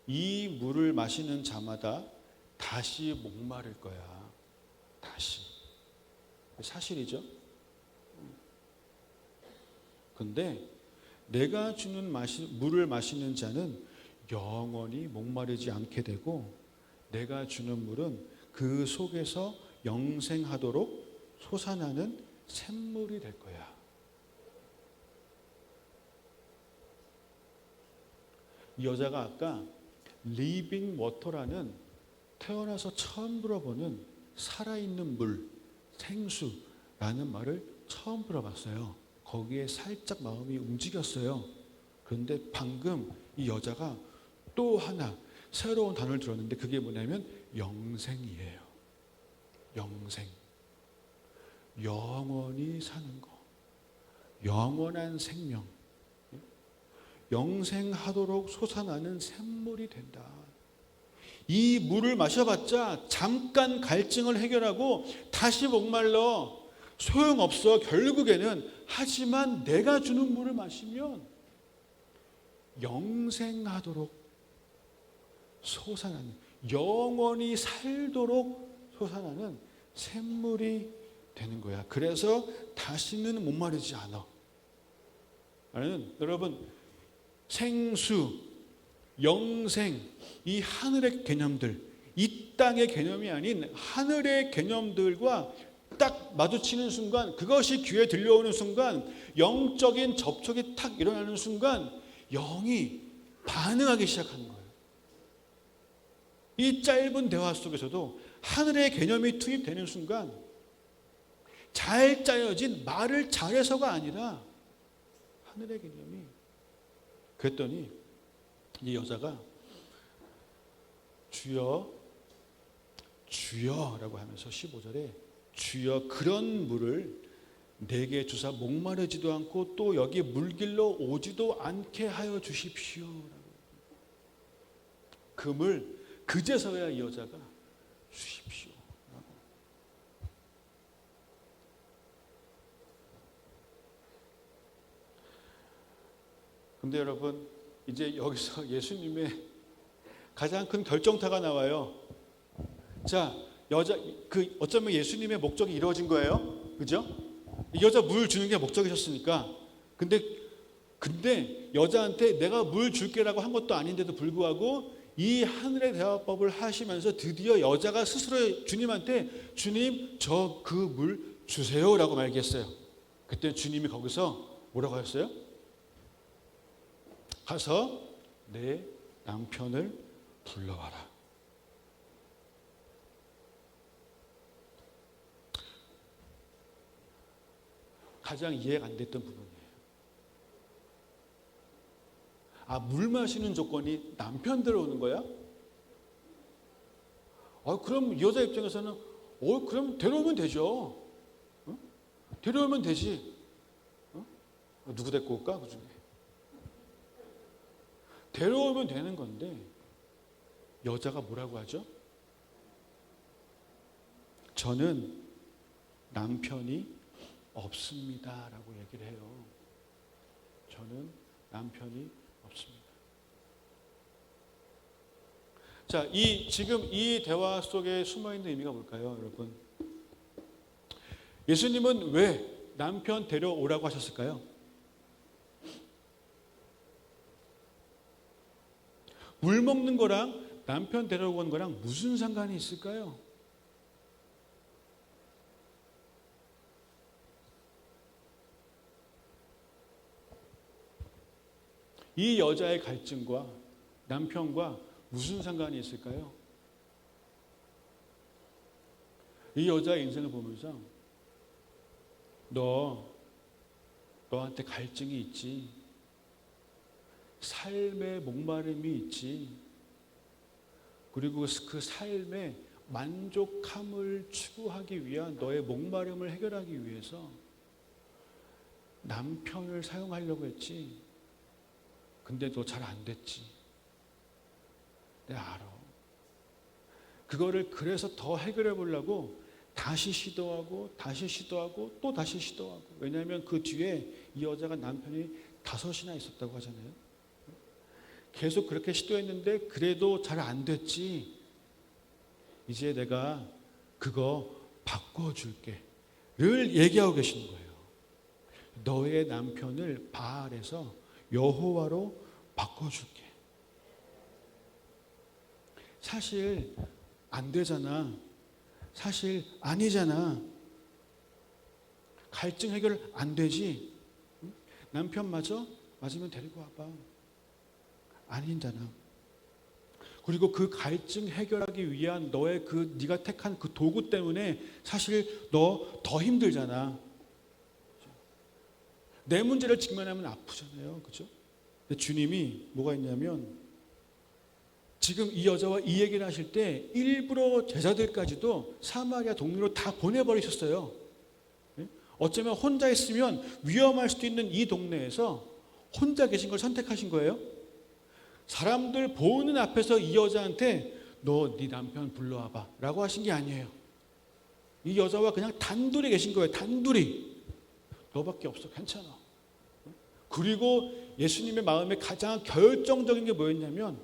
이 물을 마시는 자마다 다시 목마를 거야. 다시. 사실이죠. 근데 내가 주는 물을 마시는 자는 영원히 목마르지 않게 되고 내가 주는 물은 그 속에서 영생하도록 솟아나는 샘물이 될 거야. 이 여자가 아까 리빙 워터라는 태어나서 처음 들어보는 살아있는 물, 생수라는 말을 처음 들어봤어요. 거기에 살짝 마음이 움직였어요. 그런데 방금 이 여자가 또 하나 새로운 단어를 들었는데 그게 뭐냐면 영생이에요. 영생. 영원히 사는 거. 영원한 생명. 영생하도록 솟아나는 샘물이 된다. 이 물을 마셔봤자 잠깐 갈증을 해결하고 다시 목말라 소용없어. 결국에는 하지만 내가 주는 물을 마시면 영생하도록 솟아나는 영원히 살도록 솟아나는 샘물이 되는 거야. 그래서 다시는 목마르지 않아. 여러분 생수, 영생, 이 하늘의 개념들, 이 땅의 개념이 아닌 하늘의 개념들과 딱 마주치는 순간, 그것이 귀에 들려오는 순간, 영적인 접촉이 탁 일어나는 순간 영이 반응하기 시작하는 거예요. 이 짧은 대화 속에서도 하늘의 개념이 투입되는 순간 잘 짜여진 말을 잘해서가 아니라 하늘의 개념이. 그랬더니 이 여자가 주여 주여라고 하면서 15절에 주여 그런 물을 내게 주사 목마르지도 않고 또 여기 물길로 오지도 않게 하여 주십시오. 그 물 그제서야 이 여자가 주십시오. 근데 여러분 이제 여기서 예수님의 가장 큰 결정타가 나와요. 자, 어쩌면 예수님의 목적이 이루어진 거예요. 그죠? 이 여자 물 주는 게 목적이셨으니까. 근데 여자한테 내가 물 줄게라고 한 것도 아닌데도 불구하고 이 하늘의 대화법을 하시면서 드디어 여자가 스스로 주님한테 주님 저 그 물 주세요라고 말했어요. 그때 주님이 거기서 뭐라고 하셨어요? 가서 내 남편을 불러와라. 가장 이해가 안 됐던 부분이에요. 물 마시는 조건이 남편 데려오는 거야? 그럼 여자 입장에서는 그럼 데려오면 되죠. 데려오면 되지. 누구 데리고 올까? 그 중에. 데려오면 되는 건데 여자가 뭐라고 하죠? 저는 남편이 없습니다 라고 얘기를 해요. 저는 남편이 없습니다. 자, 지금 이 대화 속에 숨어있는 의미가 뭘까요, 여러분? 예수님은 왜 남편 데려오라고 하셨을까요? 물 먹는 거랑 남편 데려오는 거랑 무슨 상관이 있을까요? 이 여자의 갈증과 남편과 무슨 상관이 있을까요? 이 여자의 인생을 보면서 너한테 갈증이 있지. 삶의 목마름이 있지. 그리고 그 삶의 만족함을 추구하기 위한 너의 목마름을 해결하기 위해서 남편을 사용하려고 했지. 근데 너 잘 안 됐지. 내가 알아. 그거를 그래서 더 해결해 보려고 다시 시도하고 다시 시도하고 또 다시 시도하고. 왜냐하면 그 뒤에 이 여자가 남편이 5이나 있었다고 하잖아요. 계속 그렇게 시도했는데 그래도 잘 안 됐지. 이제 내가 그거 바꿔줄게 를 얘기하고 계시는 거예요. 너의 남편을 바알에서 여호와로 바꿔줄게. 사실 안 되잖아. 사실 아니잖아. 갈증 해결 안 되지. 남편 맞으면 데리고 와봐. 아니잖아. 그리고 그 갈증 해결하기 위한 너의 네가 택한 그 도구 때문에 사실 너 더 힘들잖아. 내 문제를 직면하면 아프잖아요. 그렇죠? 근데 주님이 뭐가 있냐면 지금 이 여자와 이 얘기를 하실 때 일부러 제자들까지도 사마리아 동네로 다 보내버리셨어요. 어쩌면 혼자 있으면 위험할 수도 있는 이 동네에서 혼자 계신 걸 선택하신 거예요. 사람들 보는 앞에서 이 여자한테 너 네 남편 불러와봐 라고 하신 게 아니에요. 이 여자와 그냥 단둘이 계신 거예요. 단둘이. 너밖에 없어. 괜찮아. 그리고 예수님의 마음에 가장 결정적인 게 뭐였냐면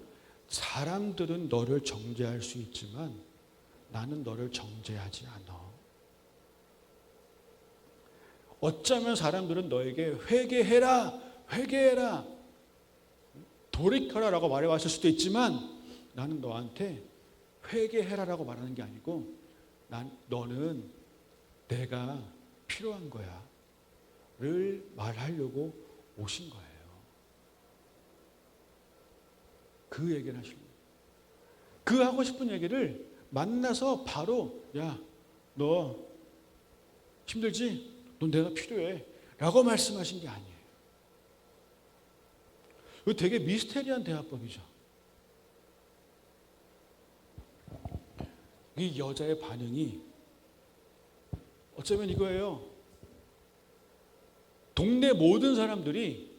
사람들은 너를 정죄할 수 있지만 나는 너를 정죄하지 않아. 어쩌면 사람들은 너에게 회개해라, 회개해라, 돌이켜라 라고 말해왔을 수도 있지만 나는 너한테 회개해라 라고 말하는 게 아니고 너는 내가 필요한 거야 를 말하려고 오신 거예요. 그 얘기를 하시는 거예요. 그 하고 싶은 얘기를 만나서 바로 야, 너 힘들지? 넌 내가 필요해 라고 말씀하신 게 아니에요. 이거 되게 미스테리한 대화법이죠. 이 여자의 반응이 어쩌면 이거예요. 동네 모든 사람들이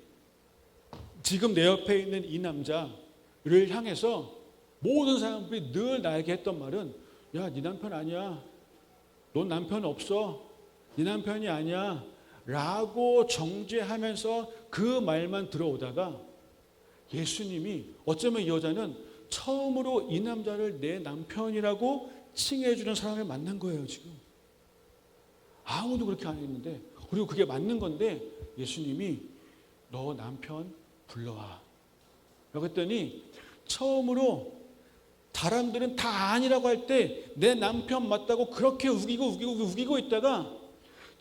지금 내 옆에 있는 이 남자를 향해서 모든 사람들이 늘 나에게 했던 말은 야, 네 남편 아니야. 넌 남편 없어. 네 남편이 아니야. 라고 정죄하면서 그 말만 들어오다가 예수님이 어쩌면 이 여자는 처음으로 이 남자를 내 남편이라고 칭해주는 사람을 만난 거예요, 지금. 아무도 그렇게 안 했는데, 그리고 그게 맞는 건데 예수님이 너 남편 불러와. 그랬더니 처음으로 사람들은 다 아니라고 할 때 내 남편 맞다고 그렇게 우기고 있다가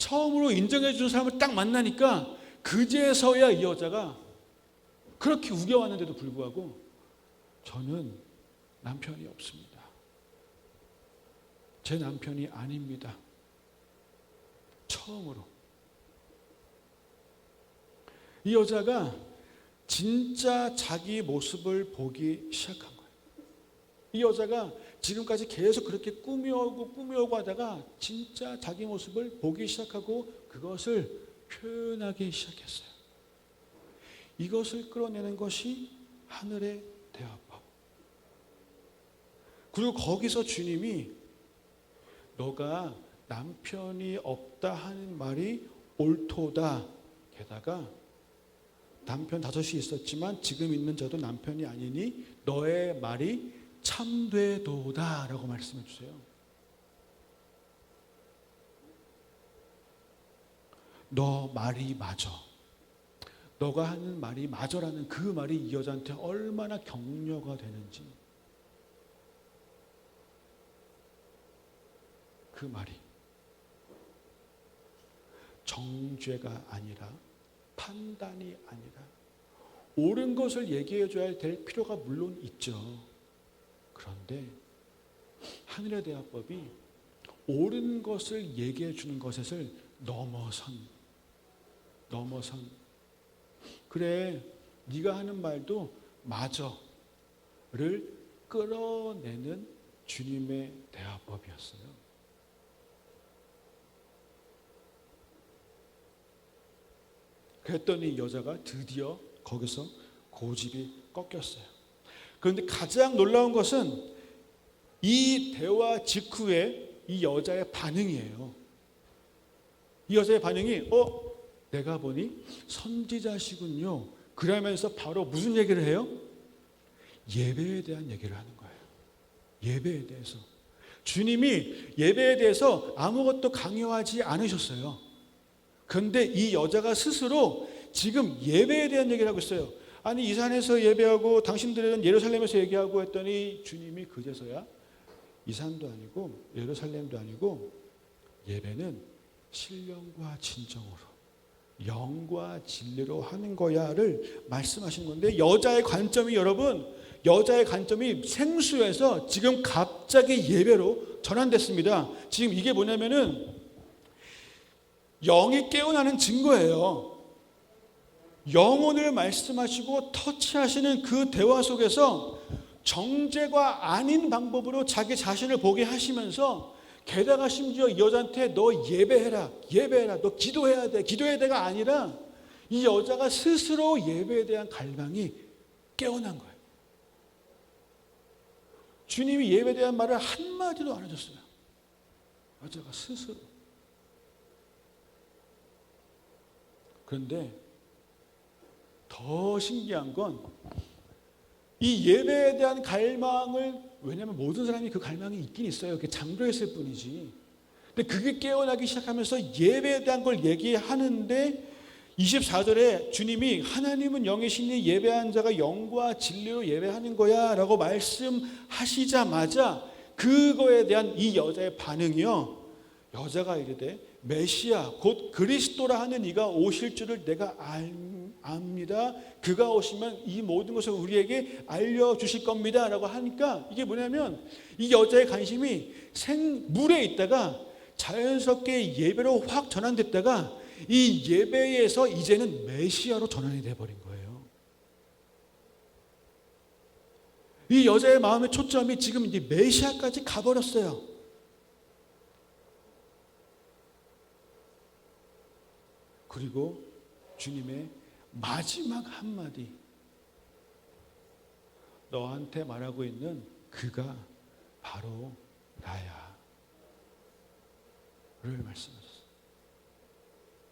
처음으로 인정해 주는 사람을 딱 만나니까 그제서야 이 여자가 그렇게 우겨왔는데도 불구하고 저는 남편이 없습니다. 제 남편이 아닙니다. 처음으로. 이 여자가 진짜 자기 모습을 보기 시작한 거예요. 이 여자가 지금까지 계속 그렇게 꾸며오고 하다가 진짜 자기 모습을 보기 시작하고 그것을 표현하기 시작했어요. 이것을 끌어내는 것이 하늘의 대화법. 그리고 거기서 주님이 너가 남편이 없다 하는 말이 옳도다. 게다가 남편 5이 있었지만 지금 있는 자도 남편이 아니니 너의 말이 참되도다 라고 말씀해 주세요. 너 말이 맞아. 너가 하는 말이 맞아라는 그 말이 이 여자한테 얼마나 격려가 되는지. 그 말이 정죄가 아니라 판단이 아니라 옳은 것을 얘기해 줘야 될 필요가 물론 있죠. 그런데 하늘의 대화법이 옳은 것을 얘기해 주는 것을 넘어선 그래 네가 하는 말도 맞아를 끌어내는 주님의 대화법이었어요. 그랬더니 여자가 드디어 거기서 고집이 꺾였어요. 그런데 가장 놀라운 것은 이 대화 직후에 이 여자의 반응이에요. 이 여자의 반응이 내가 보니 선지자시군요. 그러면서 바로 무슨 얘기를 해요? 예배에 대한 얘기를 하는 거예요. 예배에 대해서. 주님이 예배에 대해서 아무것도 강요하지 않으셨어요. 그런데 이 여자가 스스로 지금 예배에 대한 얘기를 하고 있어요. 아니 이 산에서 예배하고 당신들은 예루살렘에서 얘기하고 했더니 주님이 그제서야 이 산도 아니고 예루살렘도 아니고 예배는 신령과 진정으로 영과 진리로 하는 거야를 말씀하신 건데 여자의 관점이 여자의 관점이 생수에서 지금 갑자기 예배로 전환됐습니다. 지금 이게 뭐냐면은 영이 깨어나는 증거예요. 영혼을 말씀하시고 터치하시는 그 대화 속에서 정죄가 아닌 방법으로 자기 자신을 보게 하시면서 게다가 심지어 이 여자한테 너 예배해라 너 기도해야 돼가 아니라 이 여자가 스스로 예배에 대한 갈망이 깨어난 거예요. 주님이 예배에 대한 말을 한마디도 안 해줬어요. 여자가 스스로. 그런데 더 신기한 건 이 예배에 대한 갈망을, 왜냐하면 모든 사람이 그 갈망이 있긴 있어요. 그게 잠들었을 뿐이지. 근데 그게 깨어나기 시작하면서 예배에 대한 걸 얘기하는데 24절에 주님이 하나님은 영이시니 예배한 자가 영과 진리로 예배하는 거야 라고 말씀하시자마자 그거에 대한 이 여자의 반응이요. 여자가 이르되 메시아 곧 그리스도라 하는 이가 오실 줄을 내가 압니다. 그가 오시면 이 모든 것을 우리에게 알려주실 겁니다 라고 하니까 이게 뭐냐면 이 여자의 관심이 물에 있다가 자연스럽게 예배로 확 전환됐다가 이 예배에서 이제는 메시아로 전환이 돼버린 거예요. 이 여자의 마음의 초점이 지금 이제 메시아까지 가버렸어요. 그리고 주님의 마지막 한마디, 너한테 말하고 있는 그가 바로 나야 를 말씀하셨어요.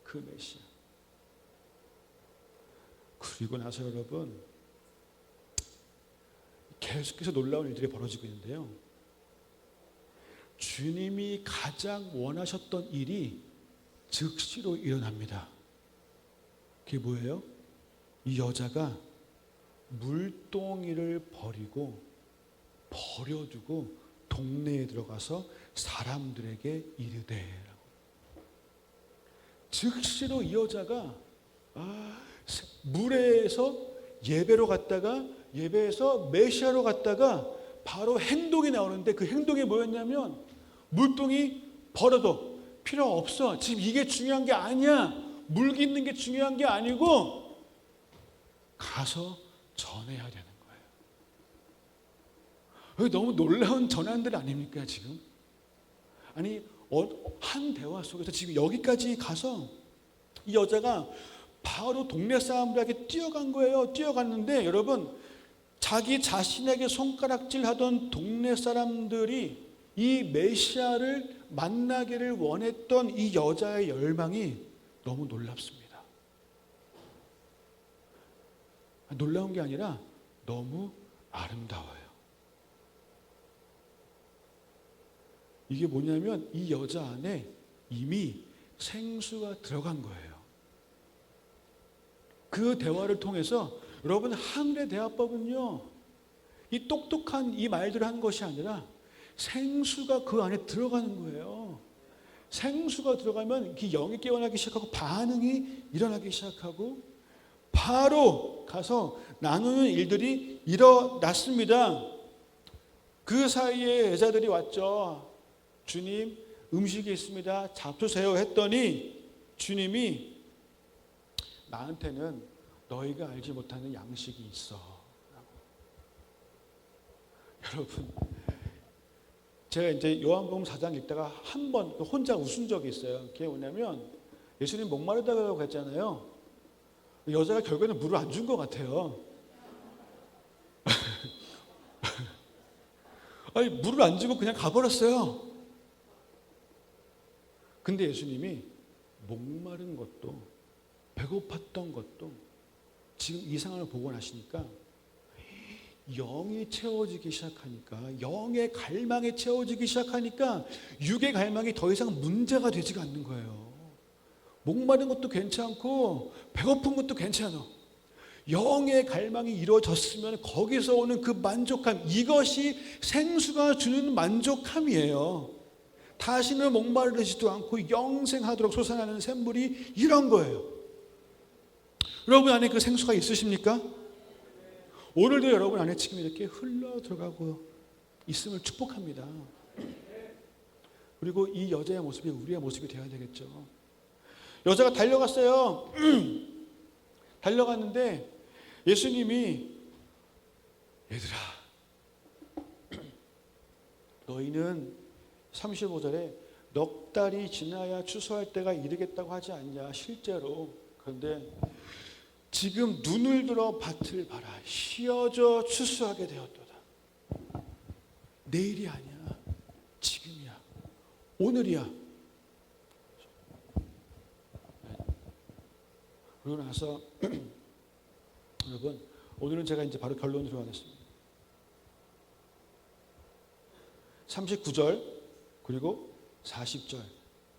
그 메시아. 그리고 나서 여러분 계속해서 놀라운 일들이 벌어지고 있는데요. 주님이 가장 원하셨던 일이 즉시로 일어납니다. 그게 뭐예요? 이 여자가 물동이를 버려두고 동네에 들어가서 사람들에게 이르되. 즉시로 이 여자가 물에서 예배로 갔다가 예배에서 메시아로 갔다가 바로 행동이 나오는데, 그 행동이 뭐였냐면 물동이 벌어도 필요 없어. 지금 이게 중요한 게 아니야. 물 깃는 게 중요한 게 아니고 가서 전해야 되는 거예요. 너무 놀라운 전환들 아닙니까 지금? 아니 한 대화 속에서 지금 여기까지 가서 이 여자가 바로 동네 사람들에게 뛰어간 거예요. 뛰어갔는데 여러분, 자기 자신에게 손가락질 하던 동네 사람들이 이 메시아를 만나기를 원했던 이 여자의 열망이 너무 놀랍습니다. 놀라운 게 아니라 너무 아름다워요. 이게 뭐냐면 이 여자 안에 이미 생수가 들어간 거예요. 그 대화를 통해서 여러분, 하늘의 대화법은요, 이 똑똑한 이 말들을 하는 것이 아니라 생수가 그 안에 들어가는 거예요. 생수가 들어가면 영이 깨어나기 시작하고 반응이 일어나기 시작하고 바로 가서 나누는 일들이 일어났습니다. 그 사이에 여자들이 왔죠. 주님, 음식이 있습니다. 잡수세요 했더니 주님이 나한테는 너희가 알지 못하는 양식이 있어. 여러분, 제가 이제 요한복음 4장 읽다가 한 번 혼자 웃은 적이 있어요. 그게 뭐냐면 예수님 목마르다고 했잖아요. 여자가 결국에는 물을 안 준 것 같아요. 아니, 물을 안 주고 그냥 가버렸어요. 근데 예수님이 목마른 것도 배고팠던 것도 지금 이 상황을 보고 나시니까 영이 채워지기 시작하니까, 영의 갈망이 채워지기 시작하니까 육의 갈망이 더 이상 문제가 되지가 않는 거예요. 목마른 것도 괜찮고 배고픈 것도 괜찮아. 영의 갈망이 이루어졌으면 거기서 오는 그 만족함, 이것이 생수가 주는 만족함이에요. 다시는 목마르지도 않고 영생하도록 솟아나는 샘물이 이런 거예요. 여러분 안에 그 생수가 있으십니까? 오늘도 여러분 안에 지금 이렇게 흘러 들어가고 있음을 축복합니다. 그리고 이 여자의 모습이 우리의 모습이 되어야 되겠죠. 여자가 달려갔어요. 달려갔는데 예수님이, 얘들아, 너희는 35절에 넉 달이 지나야 추수할 때가 이르겠다고 하지 않냐, 실제로. 그런데 지금 눈을 들어 밭을 봐라. 휘어져 추수하게 되었도다. 내일이 아니야. 지금이야. 오늘이야. 그러고 나서 여러분, 오늘은 제가 이제 바로 결론으로 가겠습니다. 39절 그리고 40절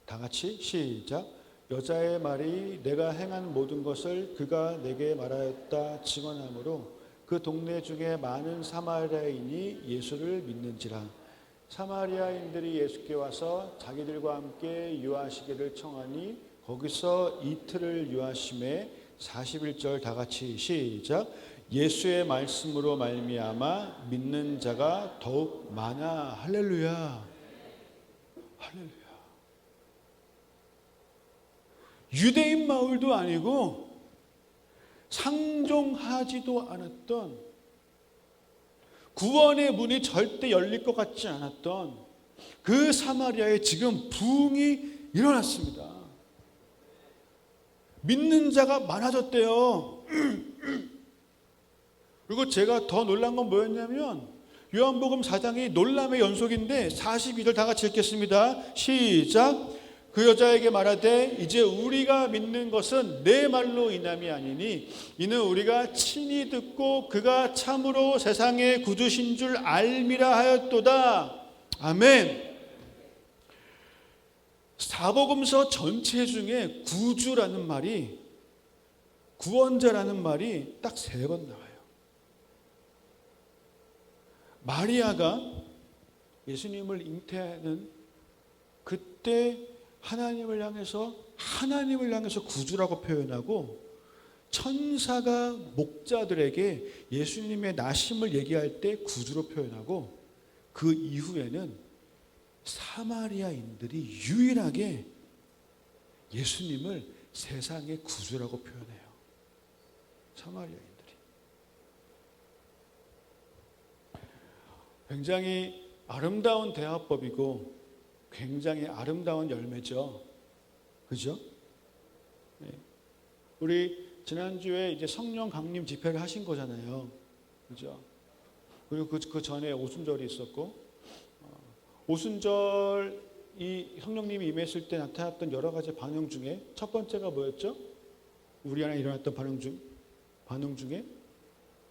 다 같이 시작. 여자의 말이 내가 행한 모든 것을 그가 내게 말하였다 증언하므로 그 동네 중에 많은 사마리아인이 예수를 믿는지라. 사마리아인들이 예수께 와서 자기들과 함께 유하시기를 청하니 거기서 이틀을 유하심에 41절 다 같이 시작. 예수의 말씀으로 말미암아 믿는 자가 더욱 많아. 할렐루야. 할렐루야. 유대인 마을도 아니고 상종하지도 않았던, 구원의 문이 절대 열릴 것 같지 않았던 그 사마리아에 지금 부흥이 일어났습니다. 믿는 자가 많아졌대요. 그리고 제가 더 놀란 건 뭐였냐면 요한복음 4장이 놀람의 연속인데 42절 다 같이 읽겠습니다. 시작. 그 여자에게 말하되 이제 우리가 믿는 것은 내 말로 인함이 아니니 이는 우리가 친히 듣고 그가 참으로 세상의 구주신 줄 알미라 하였도다. 아멘. 사복음서 전체 중에 구주라는 말이, 구원자라는 말이 딱 3번 나와요. 마리아가 예수님을 잉태하는 그때 하나님을 향해서 하나님을 향해서 구주라고 표현하고, 천사가 목자들에게 예수님의 나심을 얘기할 때 구주로 표현하고, 그 이후에는 사마리아인들이 유일하게 예수님을 세상의 구주라고 표현해요. 사마리아인들이. 굉장히 아름다운 대화법이고 굉장히 아름다운 열매죠. 그죠? 네. 우리 지난주에 이제 성령 강림 집회를 하신 거잖아요. 그죠? 그리고 그 전에 오순절이 있었고, 오순절 성령님이 임했을 때 나타났던 여러 가지 반응 중에 첫 번째가 뭐였죠? 우리 안에 일어났던 반응 중에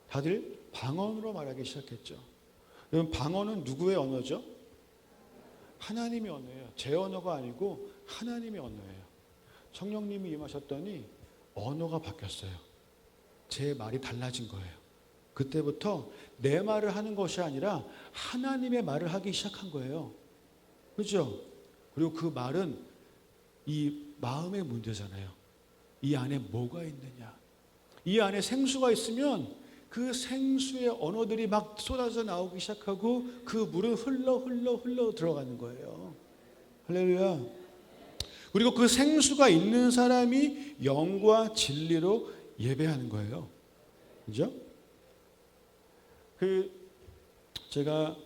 다들 방언으로 말하기 시작했죠. 여러분, 방언은 누구의 언어죠? 하나님의 언어예요. 제 언어가 아니고 하나님의 언어예요. 성령님이 임하셨더니 언어가 바뀌었어요. 제 말이 달라진 거예요. 그때부터 내 말을 하는 것이 아니라 하나님의 말을 하기 시작한 거예요. 그렇죠? 그리고 그 말은 이 마음의 문제잖아요. 이 안에 뭐가 있느냐. 이 안에 생수가 있으면 그 생수의 언어들이 막 쏟아져 나오기 시작하고 그 물은 흘러 들어가는 거예요. 할렐루야. 그리고 그 생수가 있는 사람이 영과 진리로 예배하는 거예요. 그죠? 제가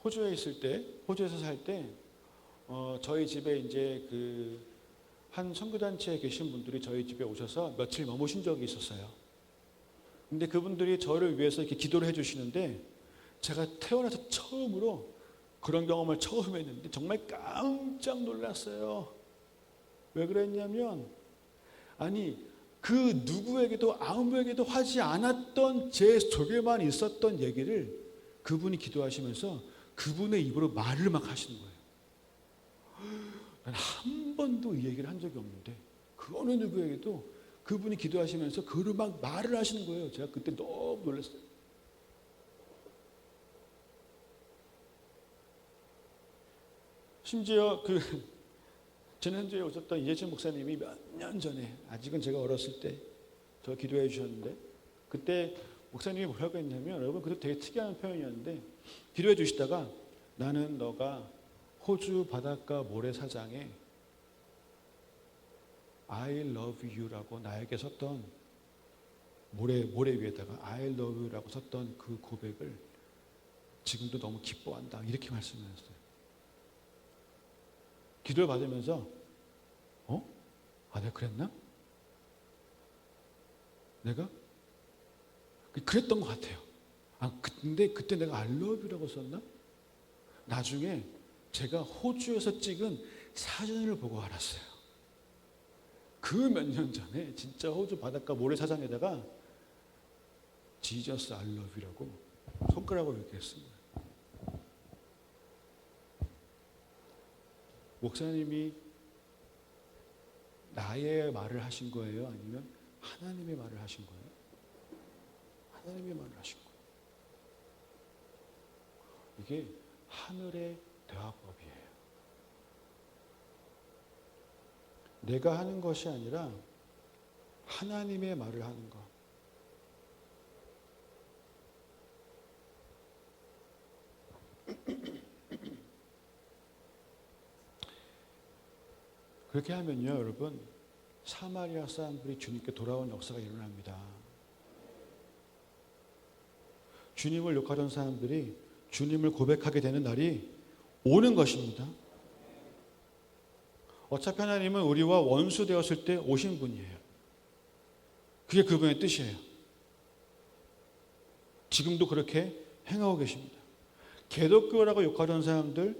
호주에서 살 때, 저희 집에 이제 한 선교단체에 계신 분들이 저희 집에 오셔서 며칠 머무신 적이 있었어요. 근데 그분들이 저를 위해서 이렇게 기도를 해주시는데, 제가 태어나서 처음으로 그런 경험을 처음 했는데 정말 깜짝 놀랐어요. 왜 그랬냐면, 아니 그 누구에게도 아무에게도 하지 않았던 제 속에만 있었던 얘기를 그분이 기도하시면서 그분의 입으로 말을 막 하시는 거예요. 난 한 번도 이 얘기를 한 적이 없는데 그 어느 누구에게도 그분이 기도하시면서 그를 막 말을 하시는 거예요. 제가 그때 너무 놀랐어요. 심지어 지난주에 오셨던 이재진 목사님이 몇 년 전에, 아직은 제가 어렸을 때 저 기도해 주셨는데, 그때 목사님이 뭐라고 했냐면, 여러분 그때 되게 특이한 표현이었는데, 기도해 주시다가 나는 너가 호주 바닷가 모래사장에 I love you라고 나에게 썼던 모래 위에다가 I love you라고 썼던 그 고백을 지금도 너무 기뻐한다, 이렇게 말씀하셨어요. 기도를 받으면서 내가 그랬나? 내가? 그랬던 것 같아요. 근데 그때 내가 I love you라고 썼나? 나중에 제가 호주에서 찍은 사진을 보고 알았어요. 그 몇 년 전에 진짜 호주 바닷가 모래사장에다가 Jesus I love you라고 손가락으로 이렇게 했습니다. 목사님이 나의 말을 하신 거예요? 아니면 하나님의 말을 하신 거예요? 하나님의 말을 하신 거예요. 이게 하늘의 대화법이에요. 내가 하는 것이 아니라 하나님의 말을 하는 것. 그렇게 하면요, 여러분, 사마리아 사람들이 주님께 돌아온 역사가 일어납니다. 주님을 욕하던 사람들이 주님을 고백하게 되는 날이 오는 것입니다. 어차피 하나님은 우리와 원수 되었을 때 오신 분이에요. 그게 그분의 뜻이에요. 지금도 그렇게 행하고 계십니다. 개독교라고 욕하던 사람들,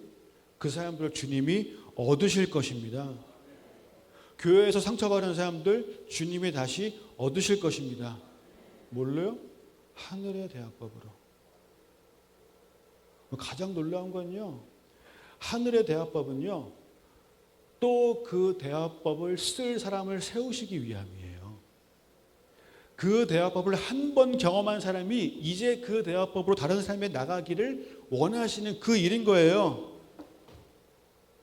그 사람들을 주님이 얻으실 것입니다. 교회에서 상처받은 사람들 주님이 다시 얻으실 것입니다. 뭘로요? 하늘의 대화법으로. 가장 놀라운 건요, 하늘의 대화법은요, 또 그 대화법을 쓸 사람을 세우시기 위함이에요. 그 대화법을 한 번 경험한 사람이 이제 그 대화법으로 다른 삶에 나가기를 원하시는 그 일인 거예요.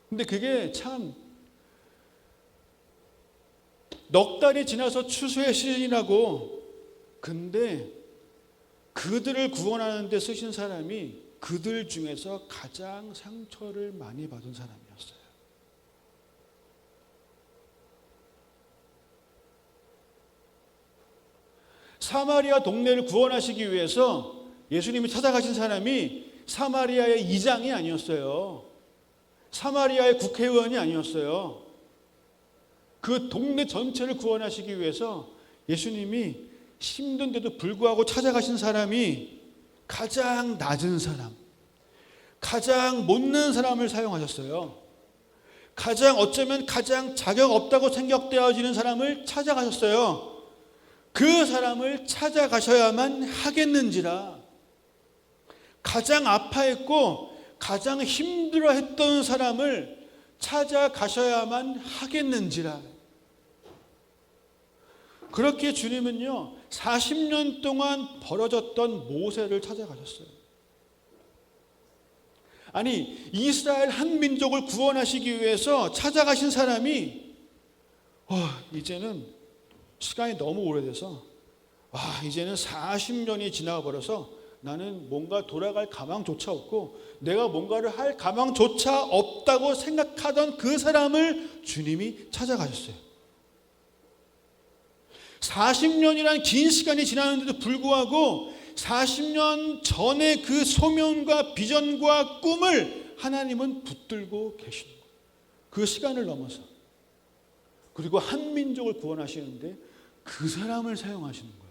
근데 그게 참 넉 달이 지나서 추수의 시즌이라고. 근데 그들을 구원하는 데 쓰신 사람이 그들 중에서 가장 상처를 많이 받은 사람이었어요. 사마리아 동네를 구원하시기 위해서 예수님이 찾아가신 사람이 사마리아의 이장이 아니었어요. 사마리아의 국회의원이 아니었어요. 그 동네 전체를 구원하시기 위해서 예수님이 힘든데도 불구하고 찾아가신 사람이 가장 낮은 사람, 가장 못난 사람을 사용하셨어요. 어쩌면 가장 자격 없다고 생각되어지는 사람을 찾아가셨어요. 그 사람을 찾아가셔야만 하겠는지라. 가장 아파했고 가장 힘들어했던 사람을 찾아가셔야만 하겠는지라. 그렇게 주님은요 40년 동안 벌어졌던 모세를 찾아가셨어요. 아니, 이스라엘 한 민족을 구원하시기 위해서 찾아가신 사람이 이제는 시간이 너무 오래돼서 이제는 40년이 지나버려서 나는 뭔가 돌아갈 가망조차 없고 내가 뭔가를 할 가망조차 없다고 생각하던 그 사람을 주님이 찾아가셨어요. 40년이란 긴 시간이 지났는데도 불구하고 40년 전에 그 소명과 비전과 꿈을 하나님은 붙들고 계시는 거예요. 그 시간을 넘어서. 그리고 한 민족을 구원하시는데 그 사람을 사용하시는 거예요.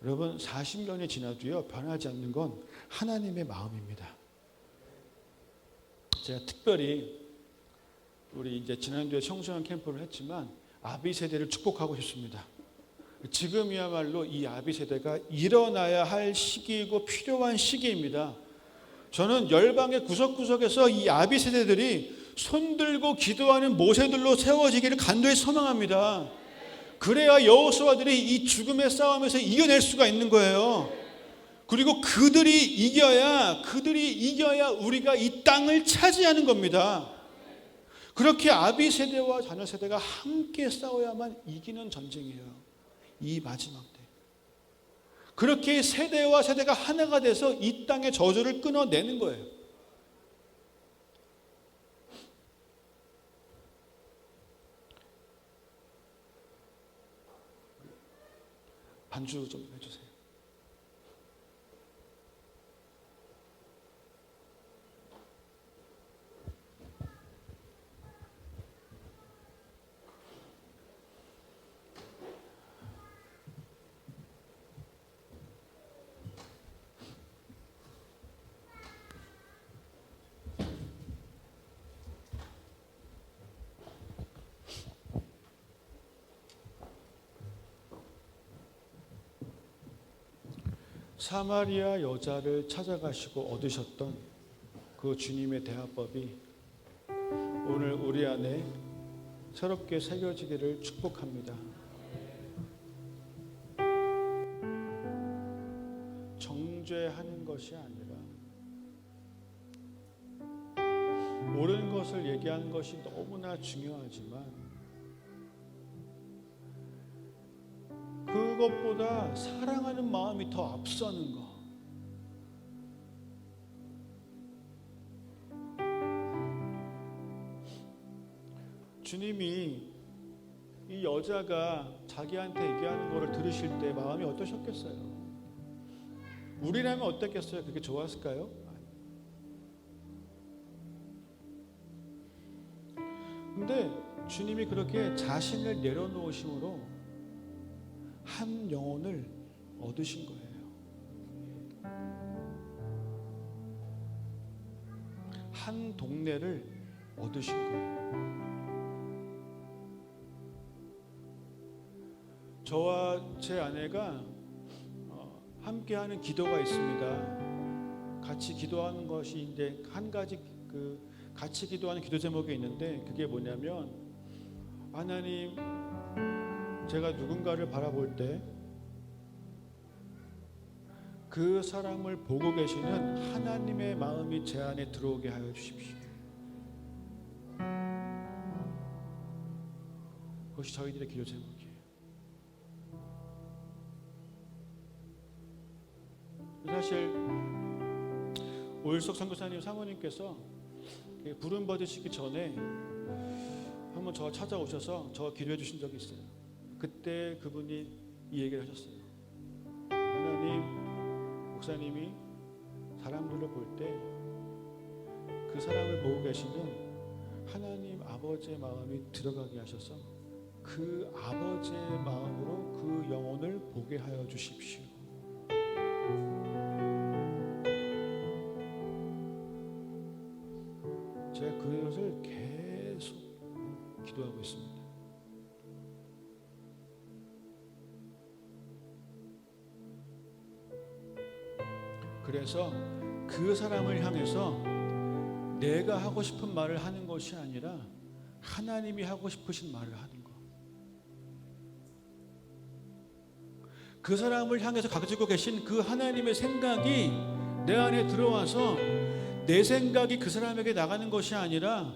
여러분, 40년이 지나도요 변하지 않는 건 하나님의 마음입니다. 제가 특별히 우리 이제 지난주에 청소년 캠프를 했지만 아비 세대를 축복하고 싶습니다. 지금이야말로 이 아비 세대가 일어나야 할 시기이고 필요한 시기입니다. 저는 열방의 구석구석에서 이 아비 세대들이 손들고 기도하는 모세들로 세워지기를 간절히 소망합니다. 그래야 여호수아들이 이 죽음의 싸움에서 이겨낼 수가 있는 거예요. 그리고 그들이 이겨야 우리가 이 땅을 차지하는 겁니다. 그렇게 아비 세대와 자녀 세대가 함께 싸워야만 이기는 전쟁이에요. 이 마지막 때. 그렇게 세대와 세대가 하나가 돼서 이 땅의 저주를 끊어내는 거예요. 반주 좀 해주세요. 사마리아 여자를 찾아가시고 얻으셨던 그 주님의 대화법이 오늘 우리 안에 새롭게 새겨지기를 축복합니다. 정죄하는 것이 아니라 옳은 것을 얘기하는 것이 너무나 중요하지만 그것보다 사랑하는 마음이 더 앞서는 거. 주님이 이 여자가 자기한테 얘기하는 거를 들으실 때 마음이 어떠셨겠어요? 우리라면 어땠겠어요? 그게 좋았을까요? 근데 주님이 그렇게 자신을 내려놓으심으로 한 영혼을 얻으신 거예요. 한 동네를 얻으신 거예요. 저와 제 아내가 함께하는 기도가 있습니다. 같이 기도하는 것이 이제 한 가지 같이 기도하는 기도 제목이 있는데 그게 뭐냐면 하나님, 제가 누군가를 바라볼 때 그 사람을 보고 계시는 하나님의 마음이 제 안에 들어오게 하여 주십시오. 그것이 저희들의 기도 제목이에요. 사실 오일석 선교사님 사모님께서 부름 받으시기 전에 한번 저 찾아오셔서 저 기도해 주신 적이 있어요. 그때 그분이 이 얘기를 하셨어요. 하나님, 목사님이 사람들을 볼 때 그 사람을 보고 계시는 하나님 아버지의 마음이 들어가게 하셔서 그 아버지의 마음으로 그 영혼을 보게 하여 주십시오. 제가 그것을 계속 기도하고 있습니다. 그래서 그 사람을 향해서 내가 하고 싶은 말을 하는 것이 아니라 하나님이 하고 싶으신 말을 하는 것. 그 사람을 향해서 가지고 계신 그 하나님의 생각이 내 안에 들어와서 내 생각이 그 사람에게 나가는 것이 아니라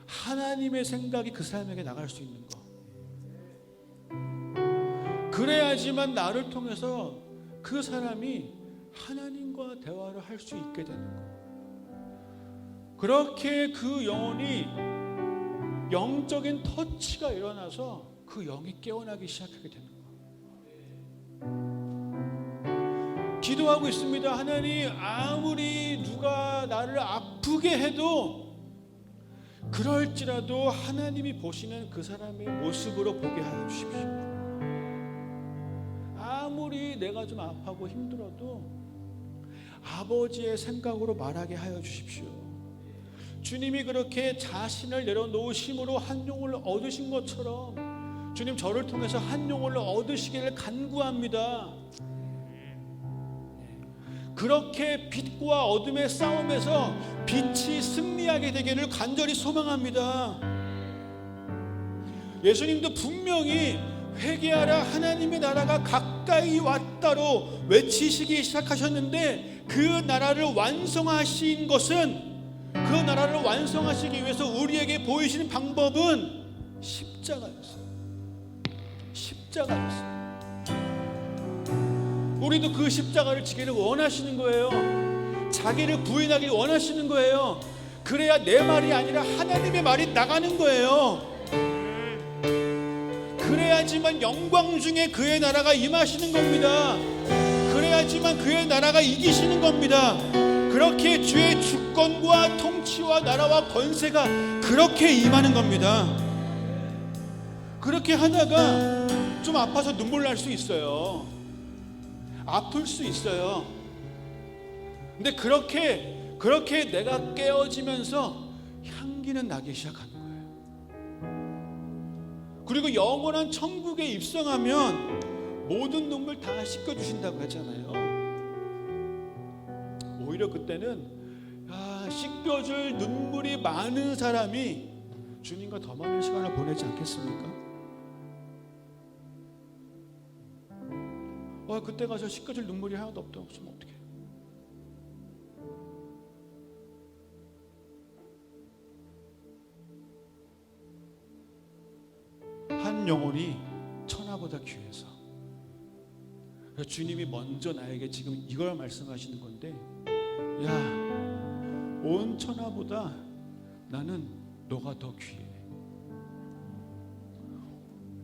하나님의 생각이 그 사람에게 나갈 수 있는 것. 그래야지만 나를 통해서 그 사람이 하나님과 대화를 할 수 있게 되는 것. 그렇게 그 영혼이 영적인 터치가 일어나서 그 영이 깨어나기 시작하게 되는 거예요. 기도하고 있습니다. 하나님, 아무리 누가 나를 아프게 해도 그럴지라도 하나님이 보시는 그 사람의 모습으로 보게 하여 주십시오. 아무리 내가 좀 아파하고 힘들어도 아버지의 생각으로 말하게 하여 주십시오. 주님이 그렇게 자신을 내려놓으심으로 한 영혼을 얻으신 것처럼 주님, 저를 통해서 한 영혼을 얻으시기를 간구합니다. 그렇게 빛과 어둠의 싸움에서 빛이 승리하게 되기를 간절히 소망합니다. 예수님도 분명히 회개하라, 하나님의 나라가 가까이 왔다로 외치시기 시작하셨는데, 그 나라를 완성하신 것은, 그 나라를 완성하시기 위해서 우리에게 보이시는 방법은 십자가였어요. 십자가였어요. 우리도 그 십자가를 지기를 원하시는 거예요. 자기를 부인하기를 원하시는 거예요. 그래야 내 말이 아니라 하나님의 말이 나가는 거예요. 그래야지만 영광 중에 그의 나라가 임하시는 겁니다. 그래야지만 그의 나라가 이기시는 겁니다. 그렇게 주의 주권과 통치와 나라와 권세가 그렇게 임하는 겁니다. 그렇게 하다가 좀 아파서 눈물 날 수 있어요. 아플 수 있어요. 근데 그렇게 내가 깨어지면서 향기는 나기 시작하는 거예요. 그리고 영원한 천국에 입성하면 모든 눈물 다 씻겨주신다고 하잖아요. 오히려 그때는 씻겨줄 눈물이 많은 사람이 주님과 더 많은 시간을 보내지 않겠습니까? 그때 가서 씻겨줄 눈물이 하나도 없으면 어떡해? 한 영혼이 천하보다 귀해서, 주님이 먼저 나에게 지금 이걸 말씀하시는 건데, 야, 온 천하보다 나는 너가 더 귀해.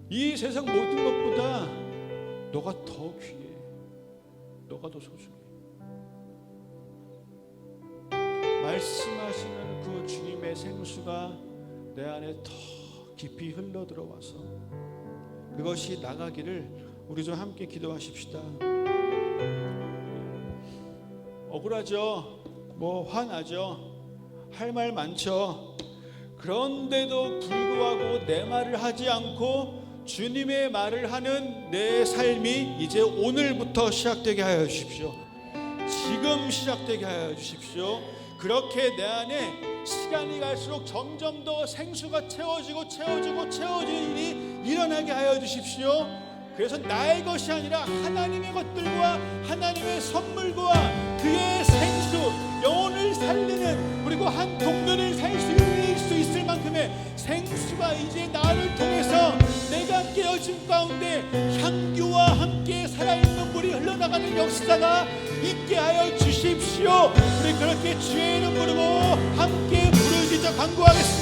이 세상 모든 것보다 너가 더 귀해. 너가 더 소중해. 말씀하시는 그 주님의 생수가 내 안에 더 깊이 흘러 들어와서 그것이 나가기를 우리 좀 함께 기도하십시다. 억울하죠. 화나죠. 할 말 많죠. 그런데도 불구하고 내 말을 하지 않고 주님의 말을 하는 내 삶이 이제 오늘부터 시작되게 하여 주십시오. 지금 시작되게 하여 주십시오. 그렇게 내 안에 시간이 갈수록 점점 더 생수가 채워지는 일이 일어나게 하여 주십시오. 그래서 나의 것이 아니라 하나님의 것들과 하나님의 선물과 그의 생수, 영혼을 살리는, 그리고 한 동료를 살릴 수 있을 만큼의 나를 통해서 내가 깨어진 가운데 향기와 함께 살아있는 물이 흘러나가는 역사가 있게 하여 주십시오. 우리 그렇게 주의 이름 부르고 함께 부르짖어 간구하겠습니다.